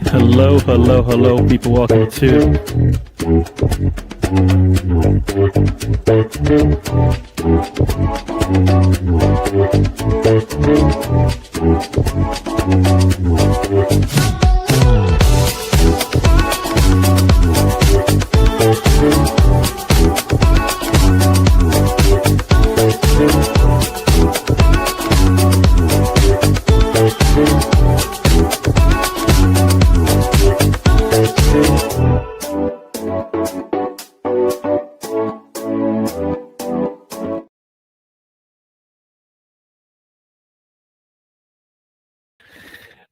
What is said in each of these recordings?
Hello, hello, hello, people. Welcome to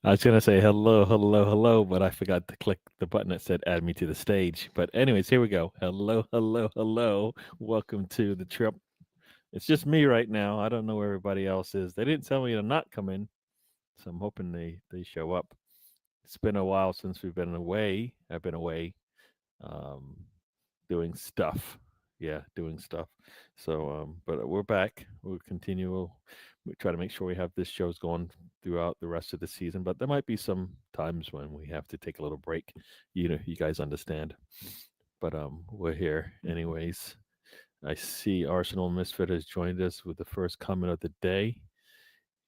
I was going to say hello, hello, hello, but I forgot to click the button that said add me to the stage. But anyways, here we go. Hello, hello, hello. Welcome to the trip. It's just me right now. I don't know where everybody else is. They didn't tell me to not come in, so I'm hoping they show up. It's been a while since we've been away. I've been away um, doing stuff. Yeah, doing stuff. So, but we're back. We'll continue. We'll try to make sure we have this shows going throughout the rest of the season. But there might be some times when we have to take a little break. You guys understand. But we're here anyways. I see Arsenal Misfit has joined us with the first comment of the day.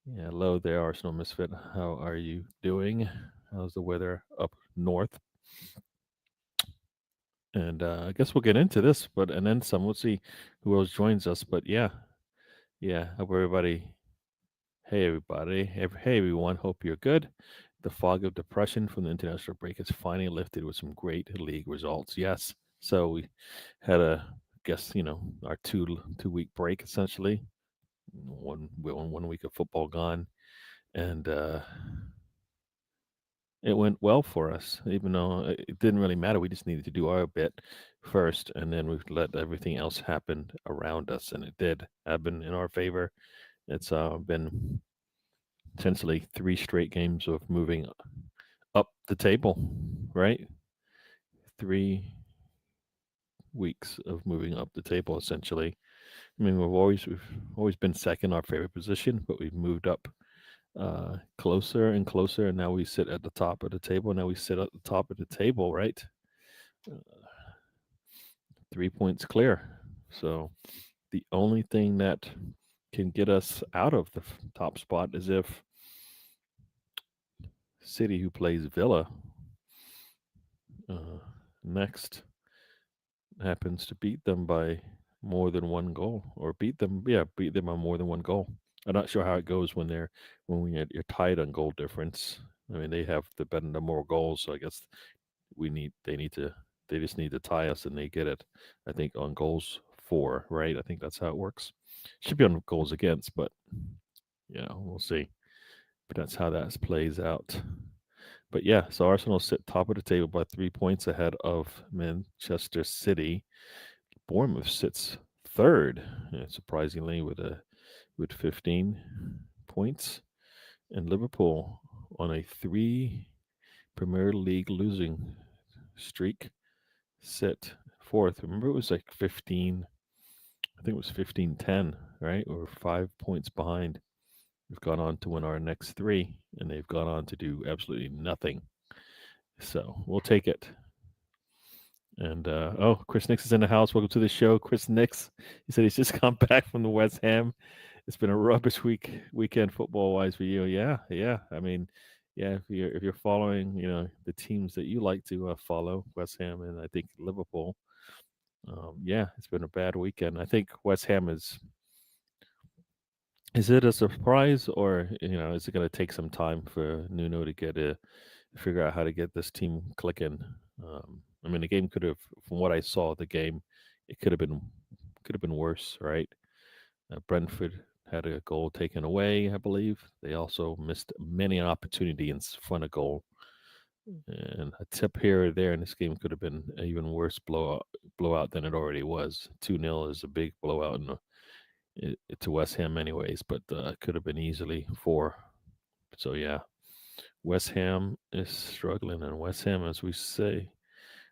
Yeah, hello there, Arsenal Misfit. How are you doing? How's the weather up north? And I guess we'll get into this, but and then some. We'll see who else joins us. But yeah, hope everybody. Hey everybody. Hey everyone. Hope you're good. The fog of depression from the international break has finally lifted with some great league results. Yes. So we had our 2 week break essentially. One week of football gone, and it went well for us, even though it didn't really matter. We just needed to do our bit first, and then we let everything else happen around us, and it did happen in our favor. It's been essentially 3 straight games of moving up the table, right? 3 weeks of moving up the table, essentially. I mean, we've always been second, our favorite position, but we've moved up closer and closer, and now we sit at the top of the table. Now we sit at the top of the table, right? 3 points clear. So the only thing that can get us out of the top spot is if City, who plays Villa next, happens to beat them by more than one goal, or beat them by more than one goal. I'm not sure how it goes when you're tied on goal difference. I mean, they have the more goals, so I guess they just need to tie us, and they get it. I think on goals for, right? I think that's how it works. Should be on goals against, but we'll see. But that's how that plays out. But yeah, so Arsenal sit top of the table by 3 points ahead of Manchester City. Bournemouth sits third, surprisingly, with 15 points, and Liverpool on a 3 Premier League losing streak sit fourth. Remember, it was like 15. I think it was 15-10, right? We're 5 points behind. We've gone on to win our next 3, and they've gone on to do absolutely nothing. So we'll take it. And Chris Nix is in the house. Welcome to the show, Chris Nix. He said he's just come back from the West Ham. It's been a rubbish weekend football wise for you. Yeah. I mean, yeah, if you're following, the teams that you like to follow, West Ham and I think Liverpool. Yeah, it's been a bad weekend. I think West Ham is. Is it a surprise, or is it going to take some time for Nuno to figure out how to get this team clicking? I mean, the game could have, from what I saw, the game it could have been worse, right? Brentford had a goal taken away, I believe. They also missed many an opportunity in front of goal, and a tip here or there in this game could have been an even worse blowout than it already was. 2-0 is a big blowout to West Ham, anyways, but it could have been easily 4. So yeah, West Ham is struggling, and West Ham, as we say,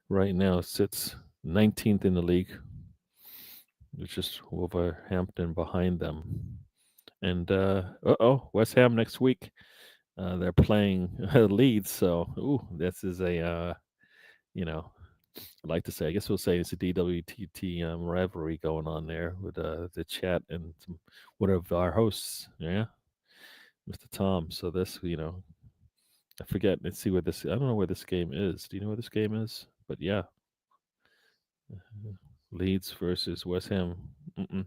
right now sits 19th in the league. It's just Wolverhampton behind them. And West Ham next week. they're playing Leeds, so this is a you know, I'd like to say, I guess we'll say it's a DWTT rivalry going on there with the chat and one of our hosts, yeah, Mr. Tom. So this, I forget. Let's see where this. I don't know where this game is. Do you know where this game is? But yeah, Leeds versus West Ham. Mm-mm.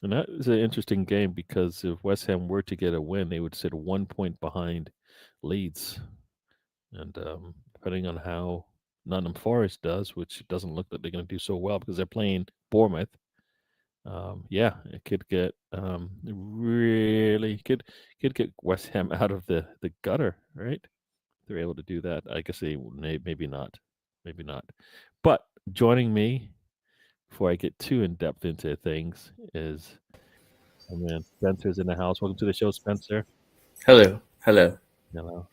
And that is an interesting game because if West Ham were to get a win, they would sit 1 point behind Leeds. And depending on how Nottingham Forest does, which doesn't look like they're going to do so well because they're playing Bournemouth, yeah, it could get really could get West Ham out of the gutter, right? They're able to do that. I guess maybe not, maybe not. But joining me before I get too in depth into things is man, Spencer's in the house. Welcome to the show, Spencer. Hello. Hello.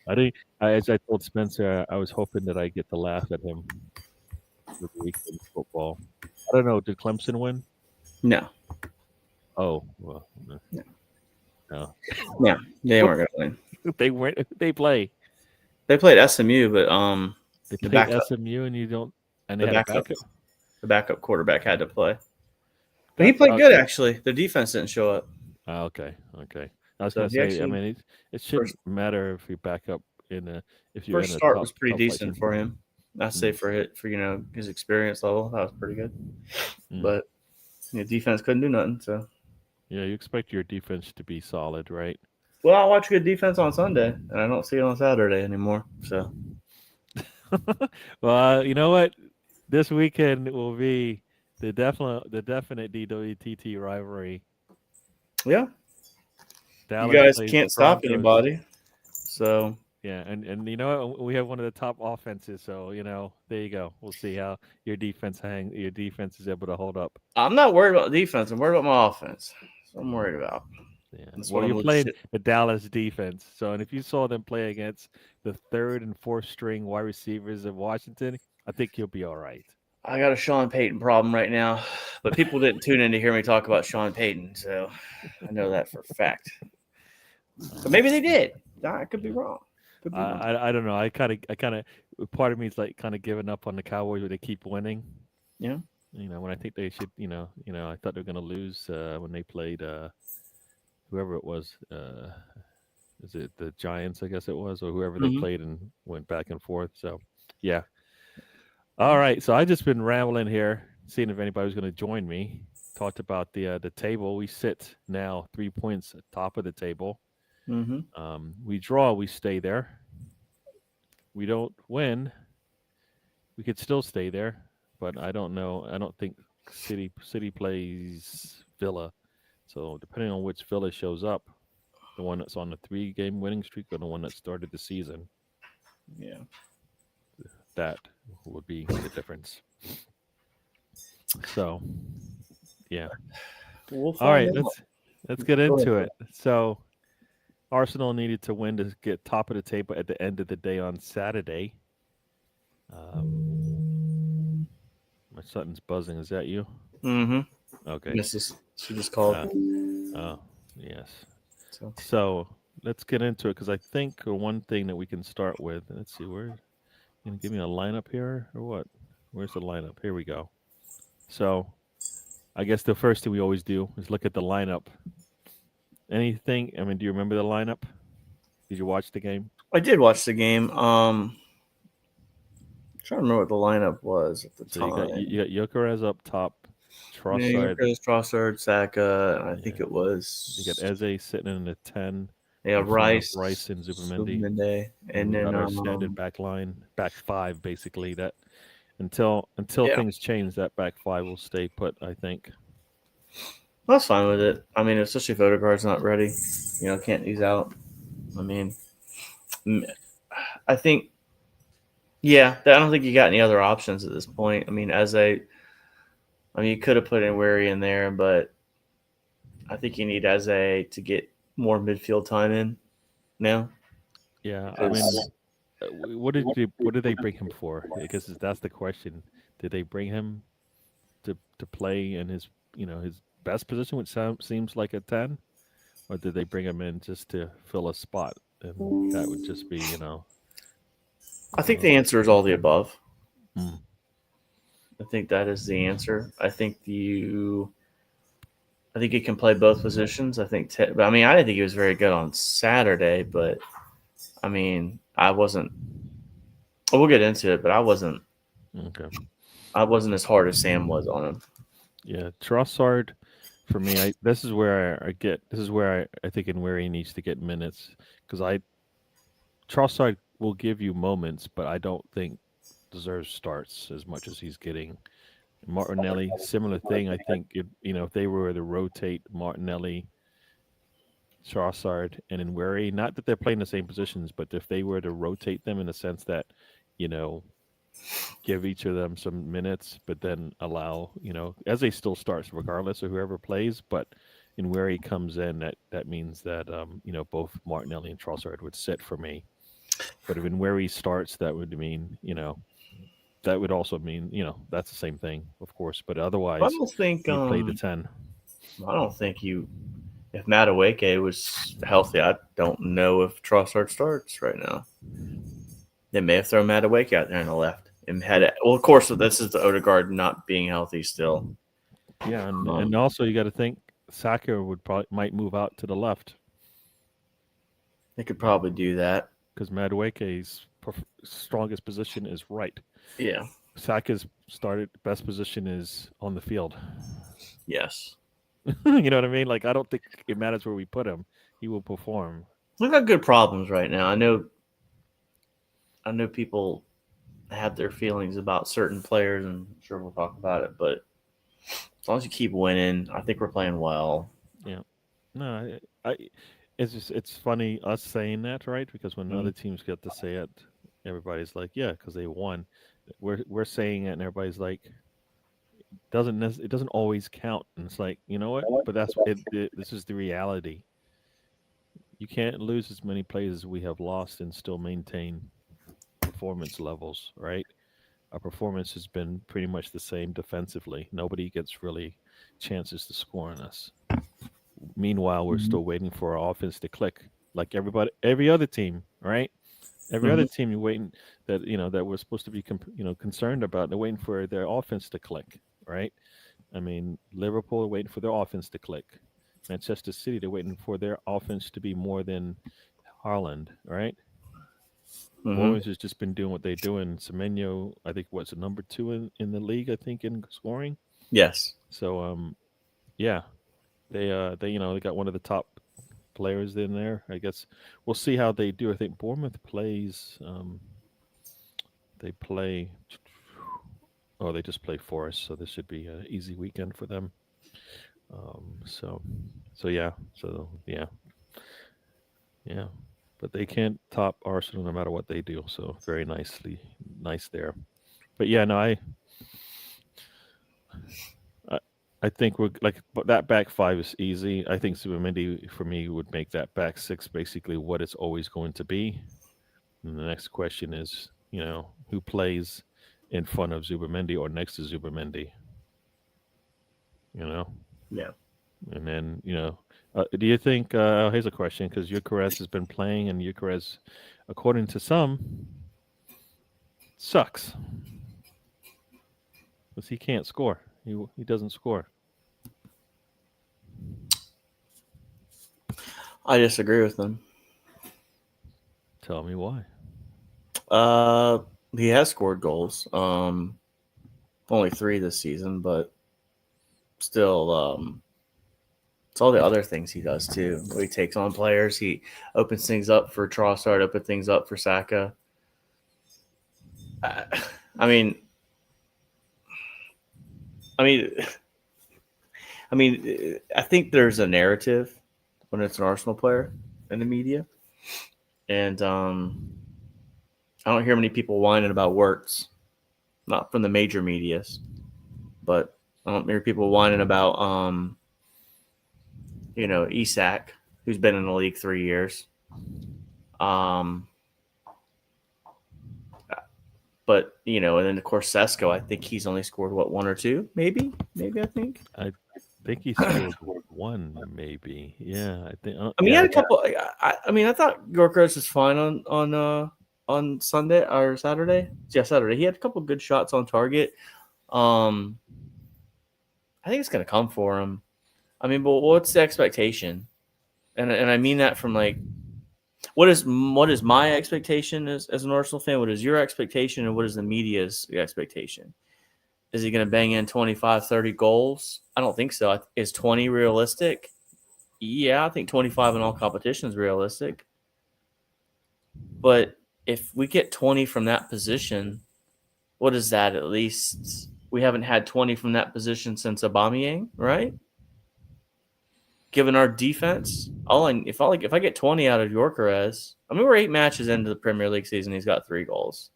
I think as I told Spencer, I was hoping that I get to laugh at him with the weekend football. I don't know. Did Clemson win? No. Oh well, No. no. Yeah. They weren't gonna win. They weren't. They play. They played SMU, but They the played backup SMU, and you don't. And they the had a backup backup. the backup quarterback had to play. But he That played good actually. Their defense didn't show up. okay. I was So gonna he say. I actually mean, it first shouldn't matter if you back up if you're in first a start top was pretty flight decent team. for him. I'd say for his experience level, that was pretty good. But defense couldn't do nothing. So Yeah, you expect your defense to be solid, right? well, I watch good defense on Sunday, and I don't see it on Saturday anymore. So Well, you know what? This weekend will be the definite DWTT rivalry. yeah, you Dallas guys plays the can't stop Broncos. anybody. So Yeah, and you know what? We have one of the top offenses, so there you go. We'll see how your defense is able to hold up. I'm not worried about defense. I'm worried about my offense. That's what I'm worried about. Yeah. That's Well, what I'm you're playing legit. the Dallas defense, so and if you saw them play against the third and fourth string wide receivers of Washington, I think you'll be all right. I got a Sean Payton problem right now, but people didn't tune in to hear me talk about Sean Payton, so I know that for a fact. But maybe they did. I could be Yeah. wrong. Could be wrong. I don't know. I kind of part of me is like kind of giving up on the Cowboys where they keep winning. Yeah. When I think they should. I thought they were going to lose when they played whoever it was. Is it the Giants? I guess it was, or whoever they Mm-hmm. played and went back and forth. So, yeah. All right. So I just been rambling here, seeing if anybody was going to join me. Talked about the table. We sit now 3 points at top of the table. Mm-hmm. We draw, we stay there. We don't win, we could still stay there. But I don't know. I don't think City plays Villa. So depending on which Villa shows up, the one that's on the 3 game winning streak or the one that started the season, Yeah. that would be the difference. So yeah. We'll All find right, out. let's get Go into ahead. it. So Arsenal needed to win to get top of the table at the end of the day on Saturday. My son's buzzing. Is that you? Mm-hmm. Okay. Missus. She just called. Oh, yes. So So let's get into it because I think one thing that we can start with. Let's see, where you gonna give me a lineup here or what? Where's the lineup? Here we go. So I guess the first thing we always do is look at the lineup. Anything? I mean, do you remember the lineup? Did you watch the game? I did watch the game. Trying to remember what the lineup was at the So you got time. you got Jokeres up top, Yeah, Trossard. Chris Trossard, Saka, and I think Yeah, it you got was Eze sitting in the 10 yeah in front of Rice, Rice and Zubimendi. Submende, And and we then got our standard back line, back five, basically. That until yeah, things change, that back five will stay put. I think. that's fine with it. I mean, especially if Odegaard's not ready, can't use out. I mean, I think yeah, I don't think you got any other options at this point. I mean, you could have put in Weary in there, but I think you need Eze to get more midfield time in now. Yeah, I mean, Because what did they bring him for? I guess that's the question. Did they bring him to play in his best position, which seems like a 10, or did they bring him in just to fill a spot? then that would just be, I think the answer is all the above. mm, I think that is the answer. I think he can play both positions. I think. I mean, I didn't think he was very good on Saturday, but I mean, I wasn't. We'll get into it, but I wasn't. okay. I wasn't as hard as Sam was on him. Yeah, Trossard for me, this is where I think in where he needs to get minutes because I Trossard will give you moments, but I don't think deserves starts as much as he's getting. Martinelli, similar thing. I think if they were to rotate Martinelli, Trossard, and Nweri, not that they're playing the same positions, but if they were to rotate them in the sense that, you know, give each of them some minutes, but then allow, as they still starts regardless of whoever plays, but in where he comes in, that means that both Martinelli and Trossard would sit for me. But if in where he starts, that would mean, that would also mean, that's the same thing, of course. But I otherwise, don't think. you play the 10. I don't think you. If Madueke was healthy, I don't know if Trossard starts right now. They may have thrown Madueke out there on the left and had it. Well, of course, this is the Odegaard not being healthy still. Yeah, and also you got to think Saka might move out to the left They could probably do that. because Madueke's strongest position is right. Yeah. Saka's best position is on the field. Yes. You know what I mean? Like I don't think it matters where we put him; he will perform. We've got good problems right now. I know people have their feelings about certain players, and I'm sure we'll talk about it. But as long as you keep winning, I think we're playing well. Yeah. No, it's funny us saying that, right? Because when other teams get to say it, everybody's like, "Yeah," because they won. We're saying it, and everybody's like, it doesn't always count, and it's like, you know what? But that's it. This is the reality. You can't lose as many players as we have lost and still maintain performance levels, right? Our performance has been pretty much the same defensively. Nobody gets really chances to score on us. Meanwhile, we're still waiting for our offense to click, like every other team, right? Every other team you're waiting that we're supposed to be concerned about. They're waiting for their offense to click, right? I mean, Liverpool are waiting for their offense to click. Manchester City, they're waiting for their offense to be more than Haaland, right? Bournemouth has just been doing what they're doing. Semenyo, I think, what's the number 2 in the league? I think in scoring. Yes. So, yeah, they got one of the top players in there. I guess we'll see how they do. I think Bournemouth plays. They play. Oh, they just play Forest, so this should be an easy weekend for them. So yeah, yeah. But they can't top Arsenal no matter what they do. So very nice there. But yeah, no, I think we're like, but that back 5 is easy. I think Zubimendi for me would make that back 6 basically what it's always going to be. And the next question is, who plays in front of Zubimendi or next to Zubimendi? Yeah. And then, do you think, here's a question, because Eucharist has been playing, and Eucharist, according to some, sucks. Because he can't score. He doesn't score. I disagree with them. Tell me why. He has scored goals. Only 3 this season, but still, it's all the other things he does too. He takes on players. He opens things up for Trossard. Opens things up for Saka. I mean, I think there's a narrative when it's an Arsenal player in the media, and I don't hear many people whining about Wirtz, not from the major medias, but I don't hear people whining about Isak, who's been in the league 3 years. But and then of course Sesko, I think he's only scored 1 or 2, maybe I think. think he scored one, maybe. Yeah, I think. I mean, he Yeah, had a couple. I mean, I thought Gorkers was fine on Sunday or Saturday. Yeah, Saturday. He had a couple good shots on target. I think it's gonna come for him. I mean, but what's the expectation? And I mean that from like, what is my expectation as an Arsenal fan? What is your expectation, and what is the media's expectation? Is he going to bang in 25, 30 goals? I don't think so. Is 20 realistic? Yeah, I think 25 in all competitions is realistic. But if we get 20 from that position, what is that? At least we haven't had 20 from that position since Aubameyang, right? Given our defense, if I get 20 out of Yorkeres, I mean we're 8 matches into the Premier League season. He's got 3 goals.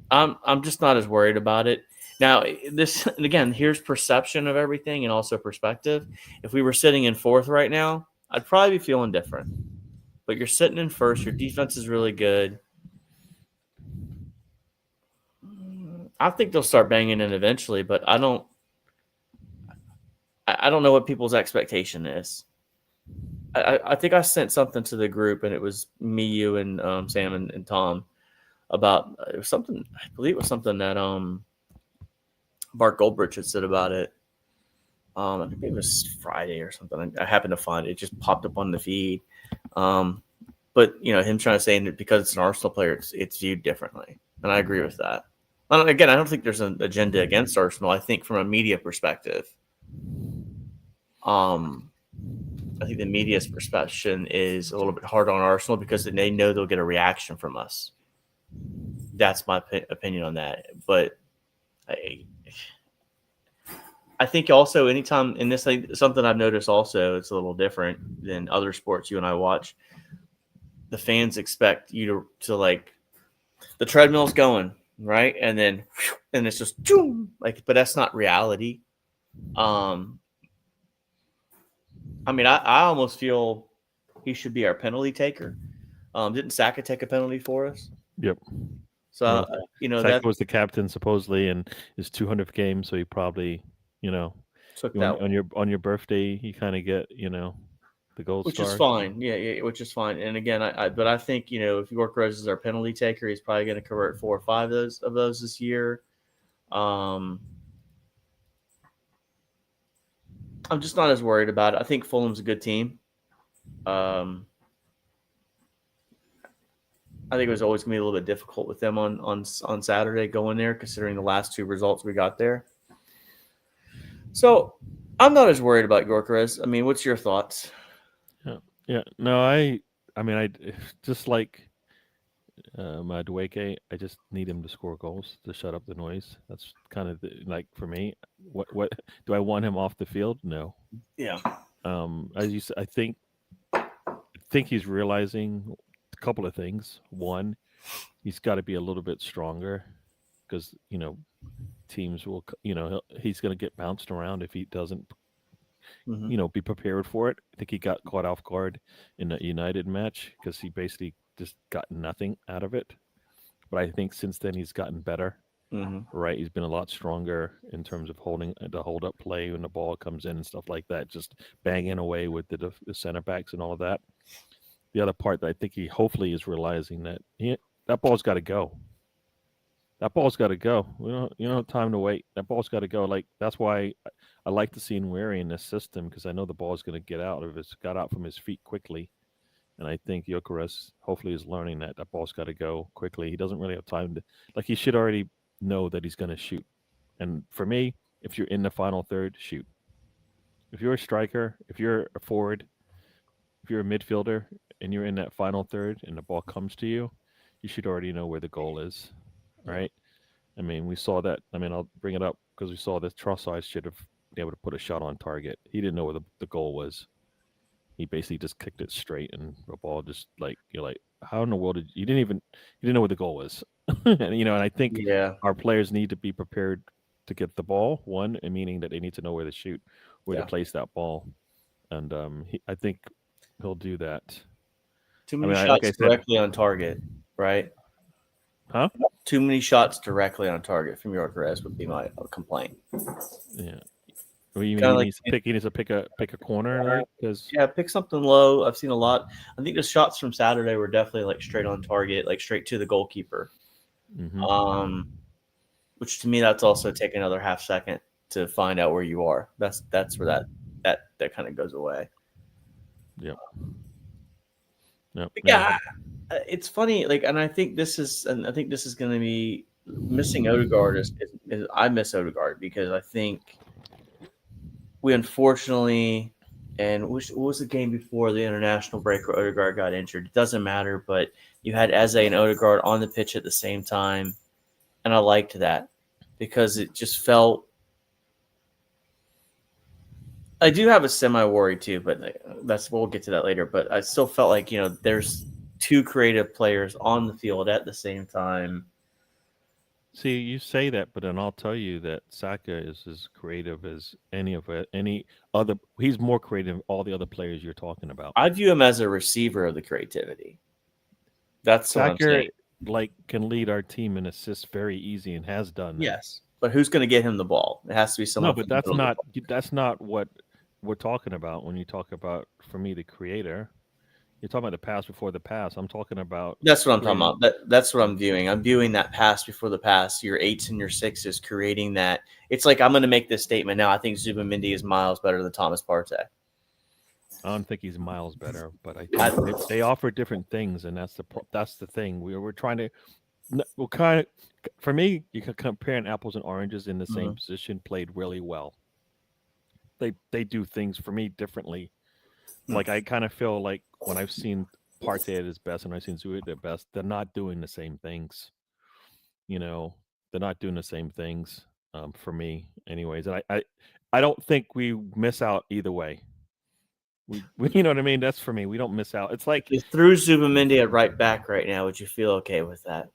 I'm just not as worried about it. Now, this, and again, here's perception of everything and also perspective. If we were sitting in 4th right now, I'd probably be feeling different. But you're sitting in 1st. Your defense is really good. I think they'll start banging in eventually, but I don't know what people's expectation is. I think I sent something to the group, and it was me, you, and Sam and Tom about it was something. I believe it was something that Bart Goldbridge had said about it. I think it was Friday or something. I happened to find it. It just popped up on the feed. But him trying to say that because it's an Arsenal player, it's viewed differently, and I agree with that. Again, I don't think there's an agenda against Arsenal. I think from a media perspective, I think the media's perception is a little bit hard on Arsenal because they know they'll get a reaction from us. That's my opinion on that. But I think also anytime in this thing, something I've noticed also, it's a little different than other sports you and I watch. The fans expect you to like the treadmill's going, right? And then and it's just like, but that's not reality. I mean, I almost feel he should be our penalty taker. Didn't Saka take a penalty for us? Yep. So Saka was the captain supposedly in his 200th game, so he probably took that on your birthday you kind of get the gold which star. is fine. Yeah, which is fine. And again, but I think if Yorkeres is our penalty taker, he's probably going to convert 4 or 5 of those this year. I'm just not as worried about it. I think Fulham's a good team. I think it was always going to be a little bit difficult with them on Saturday going there, considering the last 2 results we got there. So I'm not as worried about Yorkeres. I mean, what's your thoughts? Yeah. No, I mean, I just like Madueke. I just need him to score goals to shut up the noise. That's kind of like for me. What do I want him off the field? No. Yeah. As you said, I think he's realizing a couple of things. One, he's got to be a little bit stronger because teams will he's going to get bounced around if he doesn't be prepared for it. I think he got caught off guard in the United match because he basically just got nothing out of it. But I think since then he's gotten better. Right, he's been a lot stronger in terms of holding the hold-up play when the ball comes in and stuff like that. Just banging away with the center backs and all of that. The other part that I think he hopefully is realizing that that ball's got to go. That ball's got to go. We don't have time to wait. That ball's got to go. Like that's why I like to see Nweri in this system because I know the ball's going to get out if it's got out from his feet quickly. And I think Gyökeres hopefully is learning that ball's got to go quickly. He doesn't really have time to he should already know that he's going to shoot. And for me, if you're in the final third, shoot. If you're a striker, if you're a forward, if you're a midfielder and you're in that final third and the ball comes to you, you should already know where the goal is. Right? I mean, we saw that. I mean, I'll bring it up because we saw that Trossard should have been able to put a shot on target. He didn't know where the goal was. He basically just kicked it straight, and the ball just you're like, how in the world did you didn't know where the goal was? and I think our players need to be prepared to get the ball. One, meaning that they need to know where to shoot, where to place that ball, and I think he'll do that. Too many shots directly on target, right? Huh? Too many shots directly on target from Yorkeres would be my complaint. Yeah. Or you mean Kind of like he needs to pick a corner, right? Because yeah, pick something low. I've seen a lot. I think the shots from Saturday were definitely like straight on target, like straight to the goalkeeper. mm-hmm. Um, which to me that's also take another half second to find out where you are. That's where that kind of goes away. Yep. Yep. But Yeah. yeah, it's funny. Like, and I think this is going to be missing Odegaard is I miss Odegaard because I think we unfortunately. And what was the game before the international break where Odegaard got injured? It doesn't matter, but you had Eze and Odegaard on the pitch at the same time, and I liked that because it just felt. I do have a semi worry too, but we'll get to that later. But I still felt like there's two creative players on the field at the same time. See, you say that, but then I'll tell you that Saka is as creative as any other. He's more creative than all the other players you're talking about. I view him as a receiver of the creativity. That's what I'm Saka saying. can lead our team in assists very easy and has done that. Yes, but who's going to get him the ball? It has to be someone. No, but that's not what we're talking about when you talk about, for me, the creator. You're talking about the pass before the pass. I'm talking about. That's what I'm talking about. That's what I'm viewing. I'm viewing that pass before the pass. Your 8s and your 6s creating that. It's like I'm going to make this statement now. I think Zubimendi is miles better than Thomas Partey. I don't think he's miles better, but I think they offer different things, and that's the thing. We're trying to. We're kind of, for me, you can compare apples and oranges in the same position. Played really well. They do things for me differently. Like I kind of feel like when I've seen Partey at his best and I've seen Zui at their best, they're not doing the same things. They're not doing the same things for me, anyways. And I don't think we miss out either way. We you know what I mean? That's for me. We don't miss out. It's like if you threw Zubimendi at right back right now, would you feel okay with that?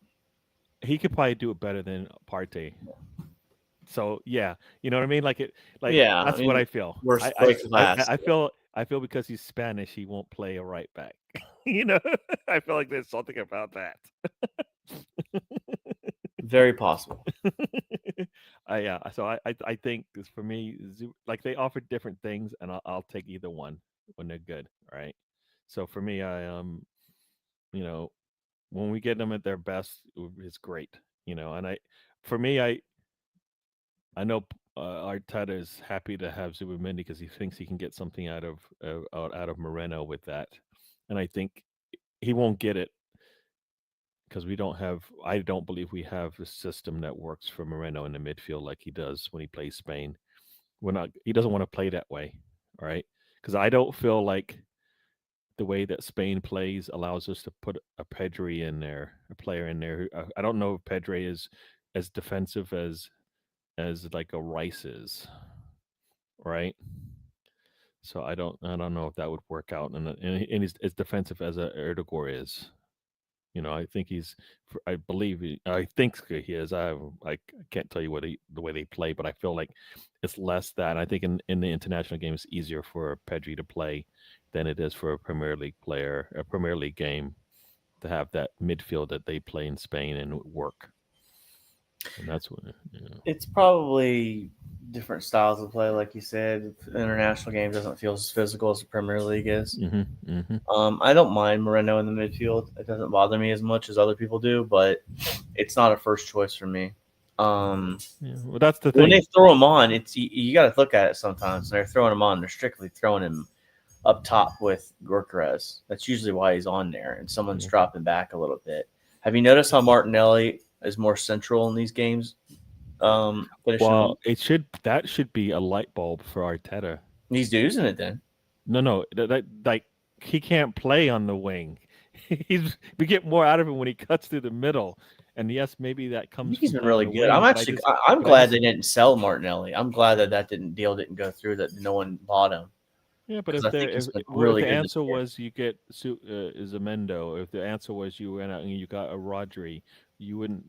he could probably do it better than Partey. So yeah, you know what I mean? Like Yeah, that's what I feel. Worst I feel because he's Spanish, he won't play a right back. I feel like there's something about that. Very possible. Yeah. So I think this for me, like they offer different things, and I'll take either one when they're good. Right. So for me, you know, when we get them at their best, it's great. And for me, I know Arteta is happy to have Zubimendi because he thinks he can get something out of Moreno with that, and I think he won't get it because we don't have. I don't believe we have a system that works for Moreno in the midfield like he does when he plays Spain. We're not. He doesn't want to play that way, all right? Because I don't feel like the way that Spain plays allows us to put a Pedri in there, a player in there. I don't know if Pedri is as defensive as like a Rice is, right? So I don't know if that would work out, and he's as defensive as a Erdogan is. I think I believe I think he is. I can't tell you the way they play, but I feel like it's less that. And I think in the international game, it's easier for Pedri to play than it is for a Premier League player, a Premier League game, to have that midfield that they play in Spain and work. And that's what It's probably different styles of play, like you said. The international game doesn't feel as physical as the Premier League is. I don't mind Moreno in the midfield. It doesn't bother me as much as other people do, but it's not a first choice for me. Well, that's the thing. When they throw him on, it's you got to look at it sometimes. They're throwing him on. They're strictly throwing him up top with Gorkarez. That's usually why he's on there, and someone's dropping back a little bit. Have you noticed how Martinelli is more central in these games? Well, that should be a light bulb for Arteta. He's using it then. No, like he can't play on the wing. We get more out of him when he cuts through the middle. And yes, maybe that comes. He's been really good. I'm glad they didn't sell Martinelli. I'm glad that deal didn't go through. That no one bought him. Yeah, but if the answer was you get Zamendo, if the answer was you went out and you got a Rodri, you wouldn't.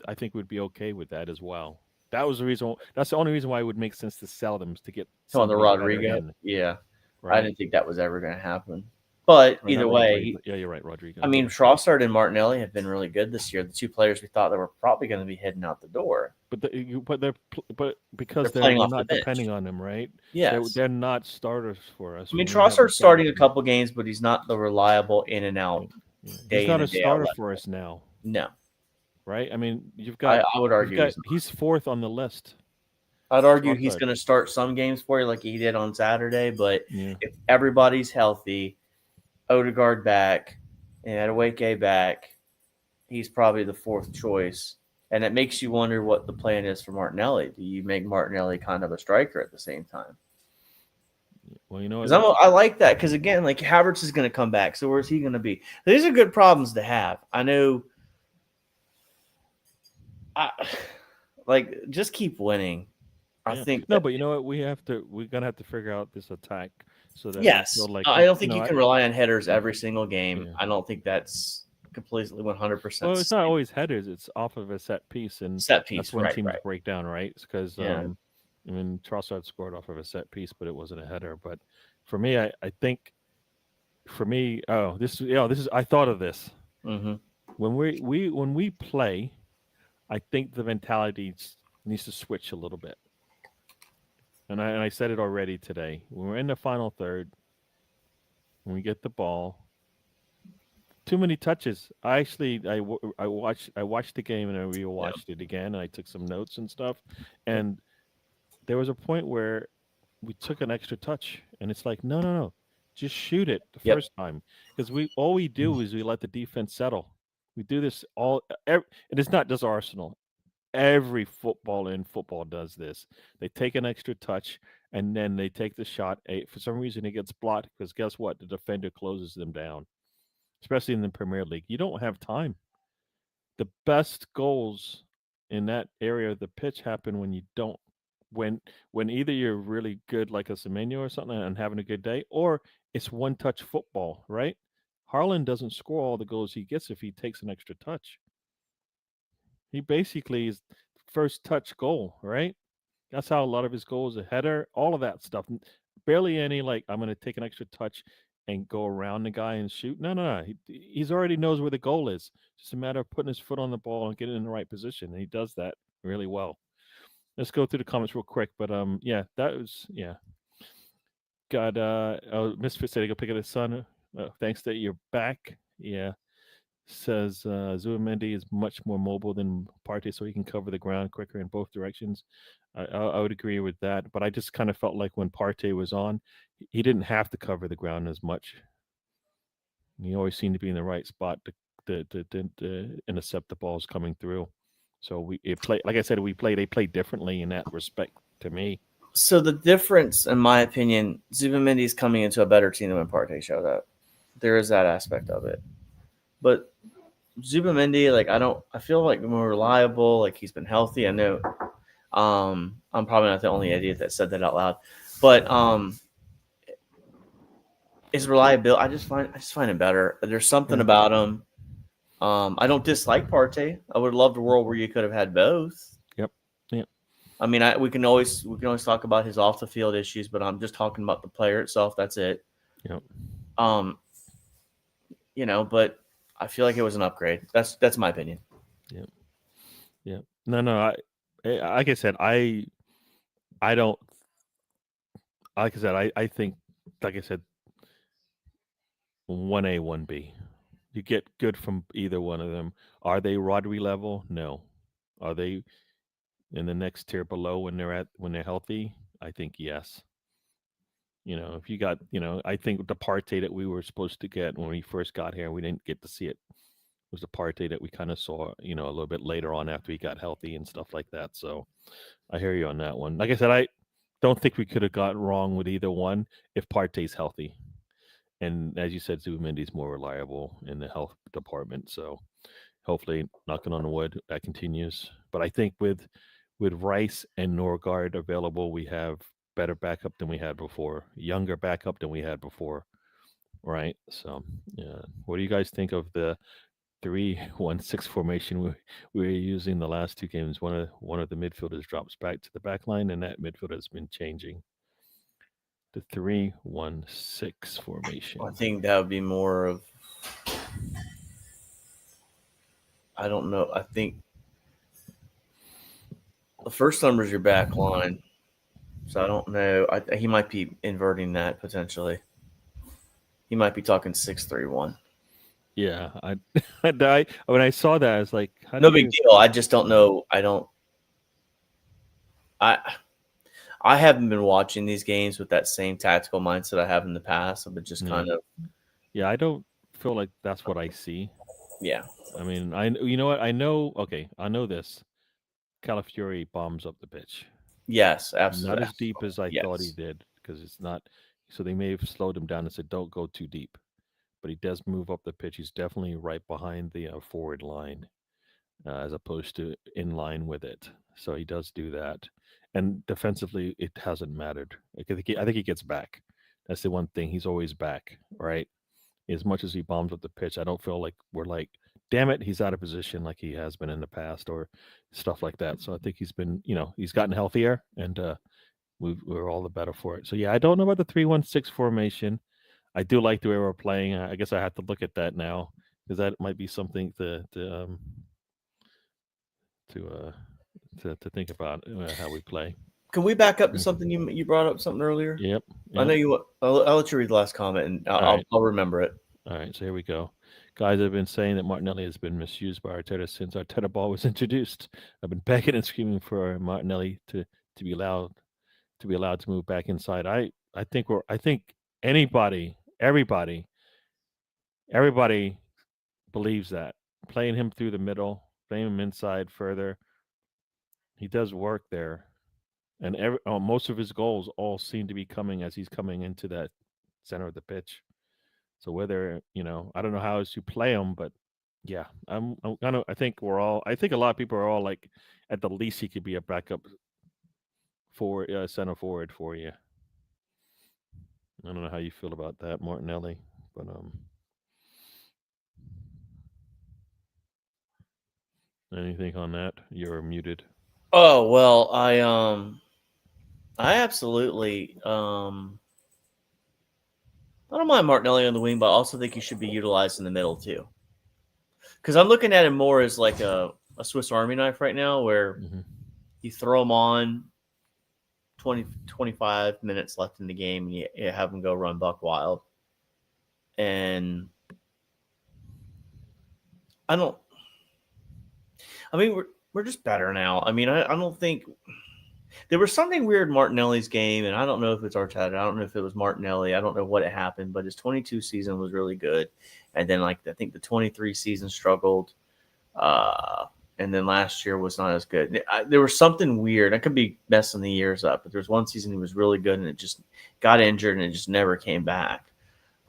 I think we'd be okay with that as well. That was the reason. That's the only reason why it would make sense to sell them, is to get some of the Rodrigo. Yeah, right? I didn't think that was ever going to happen. But Or not either Rodri, way, but yeah, you're right, Rodrigo. I mean, Yeah, Trossard and Martinelli have been really good this year. The two players we thought that were probably going to be heading out the door. but They're because playing we're off the not depending bench. on them, right? Yes. They're not starters for us I mean, when we haven't Trossard's started starting a them. couple games, but he's not the reliable in and Yeah, out, yeah. He's day in not a and day out starter for level. us now, No, right? I mean, I would argue he's not. he's fourth on the list. I'd argue he's Trossard. going to start some games for you like he did on Saturday, but Yeah. if everybody's healthy, Odegaard back, and Adewake back, he's probably the fourth choice. And it makes you wonder what the plan is for Martinelli. Do you make Martinelli kind of a striker at the same time? Well, you know Because what? I like that. Because again, like Havertz is going to come back, so where's he going to be? These are good problems to have. I know. I, like just keep winning. I Yeah. think No, that but you know what? We're gonna have to figure out this attack so that we yes, feel like I don't you think know. you can rely on headers Yeah, every single game. yeah. I don't think that's completely 100% Well, it's not always headers; it's off of a set piece, and set that's piece. when Right, teams right. break down, right? Because Yeah. I mean, Trossard scored off of a set piece, but it wasn't a header. But for me, I think for me, oh, this is I thought of this Mm-hmm. when we play. I think the mentality needs to switch a little bit, and I said it already today. When we're in the final third, when we get the ball, too many touches. I actually I watched the game and I Yeah. rewatched it again and I took some notes and stuff. And there was a point where we took an extra touch and it's like no, just shoot it the Yep. first time because we all we do is we let the defense settle. We do this and it's not just Arsenal. Every football in football does this. They take an extra touch and then they take the shot. For some reason, it gets blocked because guess what? The defender closes them down, especially in the Premier League. You don't have time. The best goals in that area of the pitch happen when you don't when either you're really good like a Semenyo or something and having a good day, or it's one touch football, right? Harlan doesn't score all the goals he gets if he takes an extra touch. He basically is first touch goal, right? That's how a lot of his goals, a header, all of that stuff. Barely any like I'm going to take an extra touch and go around the guy and shoot. No. He's already knows where the goal is. It's just a matter of putting his foot on the ball and getting in the right position, and he does that really well. Let's go through the comments real quick, but yeah, that was yeah. Got Misfit said go pick up his son. Thanks that you're back. Yeah, says Zubimendi is much more mobile than Partey, so he can cover the ground quicker in both directions. I would agree with that, but I just kind of felt like when Partey was on, he didn't have to cover the ground as much. He always seemed to be in the right spot to intercept the balls coming through. So like I said, they played differently in that respect to me. So the difference, in my opinion, Zubimendi's coming into a better team than when Partey showed up. There is that aspect of it, but Zubimendi, like I feel like more reliable. Like he's been healthy. I know. I'm probably not the only idiot that said that out loud, but his reliability, I just find him better. There's something Yeah. about him. I don't dislike Partey. I would love a world where you could have had both. Yep. Yep. I mean, we can always talk about his off the field issues, but I'm just talking about the player itself. That's it. Yep. But I feel like it was an upgrade. That's my opinion. Yep. Yep. No. Like I said, I don't. Like I said, I think, like I said, 1A, 1B. You get good from either one of them. Are they Rodri level? No. Are they in the next tier below when they're healthy? I think yes. If you got, I think the Partey that we were supposed to get when we first got here, we didn't get to see it. Was the Partey that we kind of saw, a little bit later on after he got healthy and stuff like that. So I hear you on that one. Like I said, I don't think we could have gotten wrong with either one if Partey's healthy. And as you said, Zubimendi's more reliable in the health department. So hopefully, knocking on the wood, that continues. But I think with Rice and Norgard available, we have better backup than we had before, younger backup than we had before. Right. So yeah. What do you guys think of the 3-1-6 formation we were using the last two games? One of the midfielders drops back to the back line, and that midfielder has been changing. the 3-1-6 formation? I think that would be more of, I don't know. I think the first number is your back line. So I don't know. He might be inverting that potentially. He might be talking 6-3-1. Yeah, when I saw that, I was like, how do No big you? deal. I just don't know. I I haven't been watching these games with that same tactical mindset I have in the past. I've been just Yeah, kind of, yeah, I don't feel like that's what I see. yeah. I mean, you know what? I know. Okay, I know this. Calafiori bombs up the pitch. Yes, Not absolutely. as deep as I thought he Yes. did, because it's not. So they may have slowed him down and said, "Don't go too deep." But he does move up the pitch. He's definitely right behind the forward line, as opposed to in line with it. So he does do that. And defensively, it hasn't mattered. I think he gets back. That's the one thing. He's always back, right? As much as he bombs up the pitch, I don't feel like we're like, damn it, he's out of position like he has been in the past or stuff like that. So I think he's been, he's gotten healthier, and we're all the better for it. So yeah, I don't know about the 3-1-6 formation. I do like the way we're playing. I guess I have to look at that now because that might be something to uh, to think about how we play. Can we back up to Mm. something you brought up something earlier? Yep, I know yep. you. I'll let you read the last comment, and All right, I'll remember it. all right. So here we go, guys. I've been saying that Martinelli has been misused by Arteta since Arteta ball was introduced. I've been begging and screaming for Martinelli to be allowed to move back inside. I think anybody, everybody believes that playing him through the middle, playing him inside further, he does work there, and most of his goals all seem to be coming as he's coming into that center of the pitch. So whether I don't know how else you play him, but yeah, I'm kind of. I think we're all. I think a lot of people are all like, at the least he could be a backup forward, center forward for you. I don't know how you feel about that, Martinelli, but anything on that? You're muted. Oh well, I absolutely I don't mind Martinelli on the wing, but I also think he should be utilized in the middle too. Because I'm looking at him more as like a Swiss Army knife right now, where Hmm. you throw him on 25 minutes left in the game, and you have him go run buck wild. And I don't. I mean, we're just better now. I mean, I don't think there was something weird in Martinelli's game, and I don't know if it's Arteta. I don't know if it was Martinelli. I don't know what happened, but his 22 season was really good, and then like I think the 23 season struggled, and then last year was not as good. There was something weird. I could be messing the years up, but there was one season he was really good, and it just got injured, and it just never came back.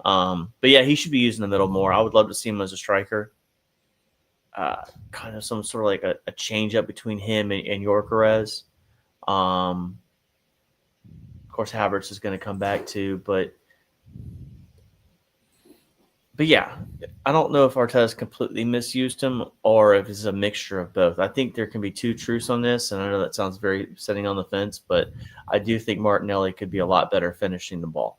But yeah, he should be used in the middle more. I would love to see him as a striker. Kind of some sort of like a change up between him and Yorkeres. Of course, Havertz is going to come back too, but yeah, I don't know if Arteta's completely misused him or if it's a mixture of both. I think there can be two truths on this, and I know that sounds very sitting on the fence, but I do think Martinelli could be a lot better finishing the ball,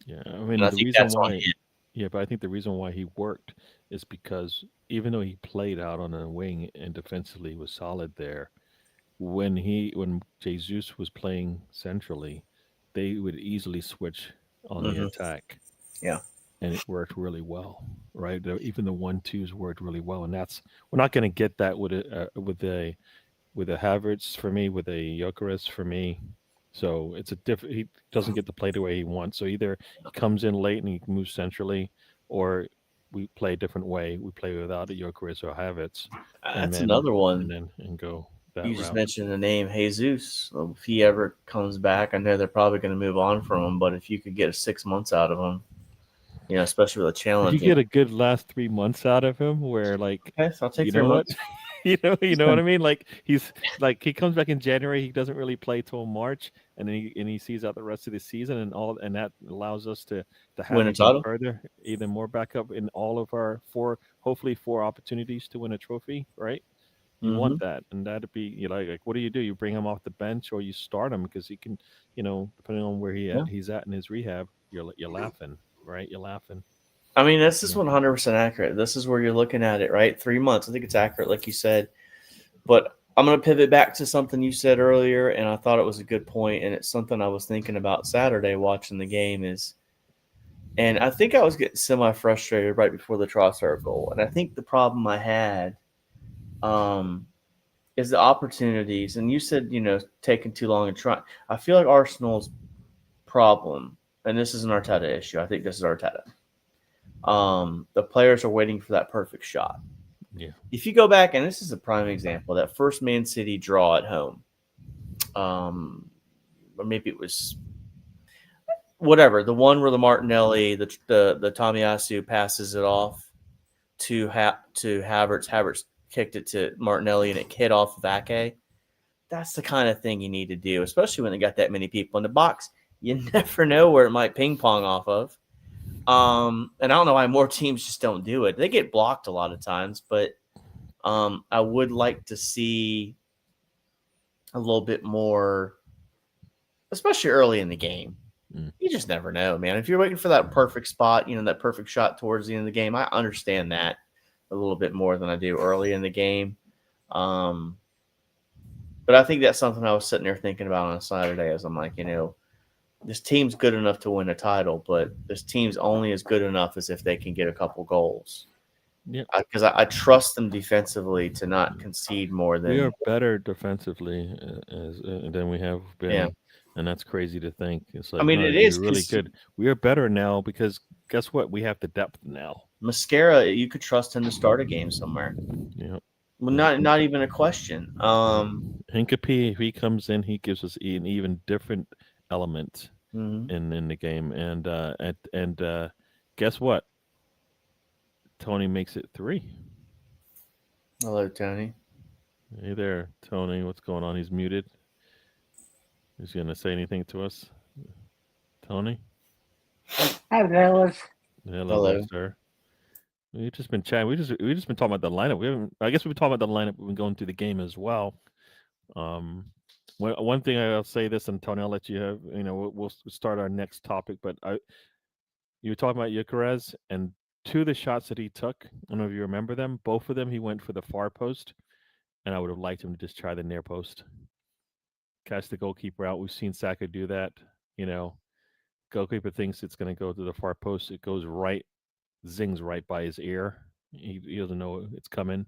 Yeah, I and mean I the think reason that's on why, him. yeah, but I think the reason why he worked is because even though he played out on a wing and defensively was solid there, when Jesus was playing centrally, they would easily switch on the Hmm. attack, Yeah, and it worked really well, right? Even the 1-2s worked really well, and that's we're not going to get that with a Havertz for me, with a Gyökeres for me. So it's a different. He doesn't get to play the way he wants. So either he comes in late and he moves centrally, or we play a different way. We play without a Gyökeres or Havertz, and that's then another one. go that You just route. mentioned the name Jesus. Well, if he ever comes back, I know they're probably going to move on from him, but if you could get 6 months out of him, especially with a If you challenge. get a good last 3 months out of him, where like, Okay, so I'll take you three know what, months. you know what I mean. Like he comes back in January. He doesn't really play till March, and then he sees out the rest of the season, and that allows us to have Win a even title. further, even more backup in all of our hopefully four opportunities to win a trophy, right? You want Mm-hmm. that, and that'd be like what do? You bring him off the bench or you start him because he can, depending on where Yeah. he's at in his rehab. You're laughing, right? You're laughing. I mean, this is Yeah. 100% accurate. This is where you're looking at it, right? 3 months. I think it's accurate, like you said. But I'm going to pivot back to something you said earlier, and I thought it was a good point, and it's something I was thinking about Saturday watching the game is, and I think I was getting semi-frustrated right before the Trossard goal. And I think the problem I had um, is the opportunities. And you said, taking too long and trying. I feel like Arsenal's problem, and this is an Arteta issue. I think this is Arteta. The players are waiting for that perfect shot. Yeah. If you go back, and this is a prime example, that first Man City draw at home, or maybe it was whatever, the one where the Martinelli, the Tomiyasu passes it off to Havertz. Havertz kicked it to Martinelli and it hit off of Ake. That's the kind of thing you need to do, especially when they got that many people in the box. You never know where it might ping pong off of. And I don't know why more teams just don't do it. They get blocked a lot of times, but I would like to see a little bit more, especially early in the game. Mm. You just never know, man. If you're waiting for that perfect spot, that perfect shot towards the end of the game, I understand that a little bit more than I do early in the game. Um, but I think that's something I was sitting there thinking about on a Saturday as I'm like, this team's good enough to win a title, but this team's only as good enough as if they can get a couple goals. Yeah. Because I trust them defensively to not concede more We than are better defensively than we have yeah. been, and that's crazy to think. It's I like, mean, no, it you're is really because good. We are better now because guess what? We have the depth now. Mascara, you could trust him to start a game somewhere. Yeah. Well, Yeah. not even a question. Hinkapie, if he comes in, he gives us an even different element Mhm. in the game, and guess what? Tony makes it 3. Hello, Tony. Hey there, Tony. What's going on? He's muted. He's gonna say anything to us, Tony? Hi, fellas. Hello there, Hello. sir. We've just been chatting. We just been talking about the lineup. We haven't. I guess we've been talking about the lineup. We've been going through the game as well. Um, one thing I'll say this, and Tony, I'll let you have. We'll start our next topic. But you were talking about Eucharez and 2 of the shots that he took. I don't know if you remember them. Both of them, he went for the far post, and I would have liked him to just try the near post, catch the goalkeeper out. We've seen Saka do that. You know, goalkeeper thinks it's going to go to the far post. It goes right, zings right by his ear. He doesn't know it's coming.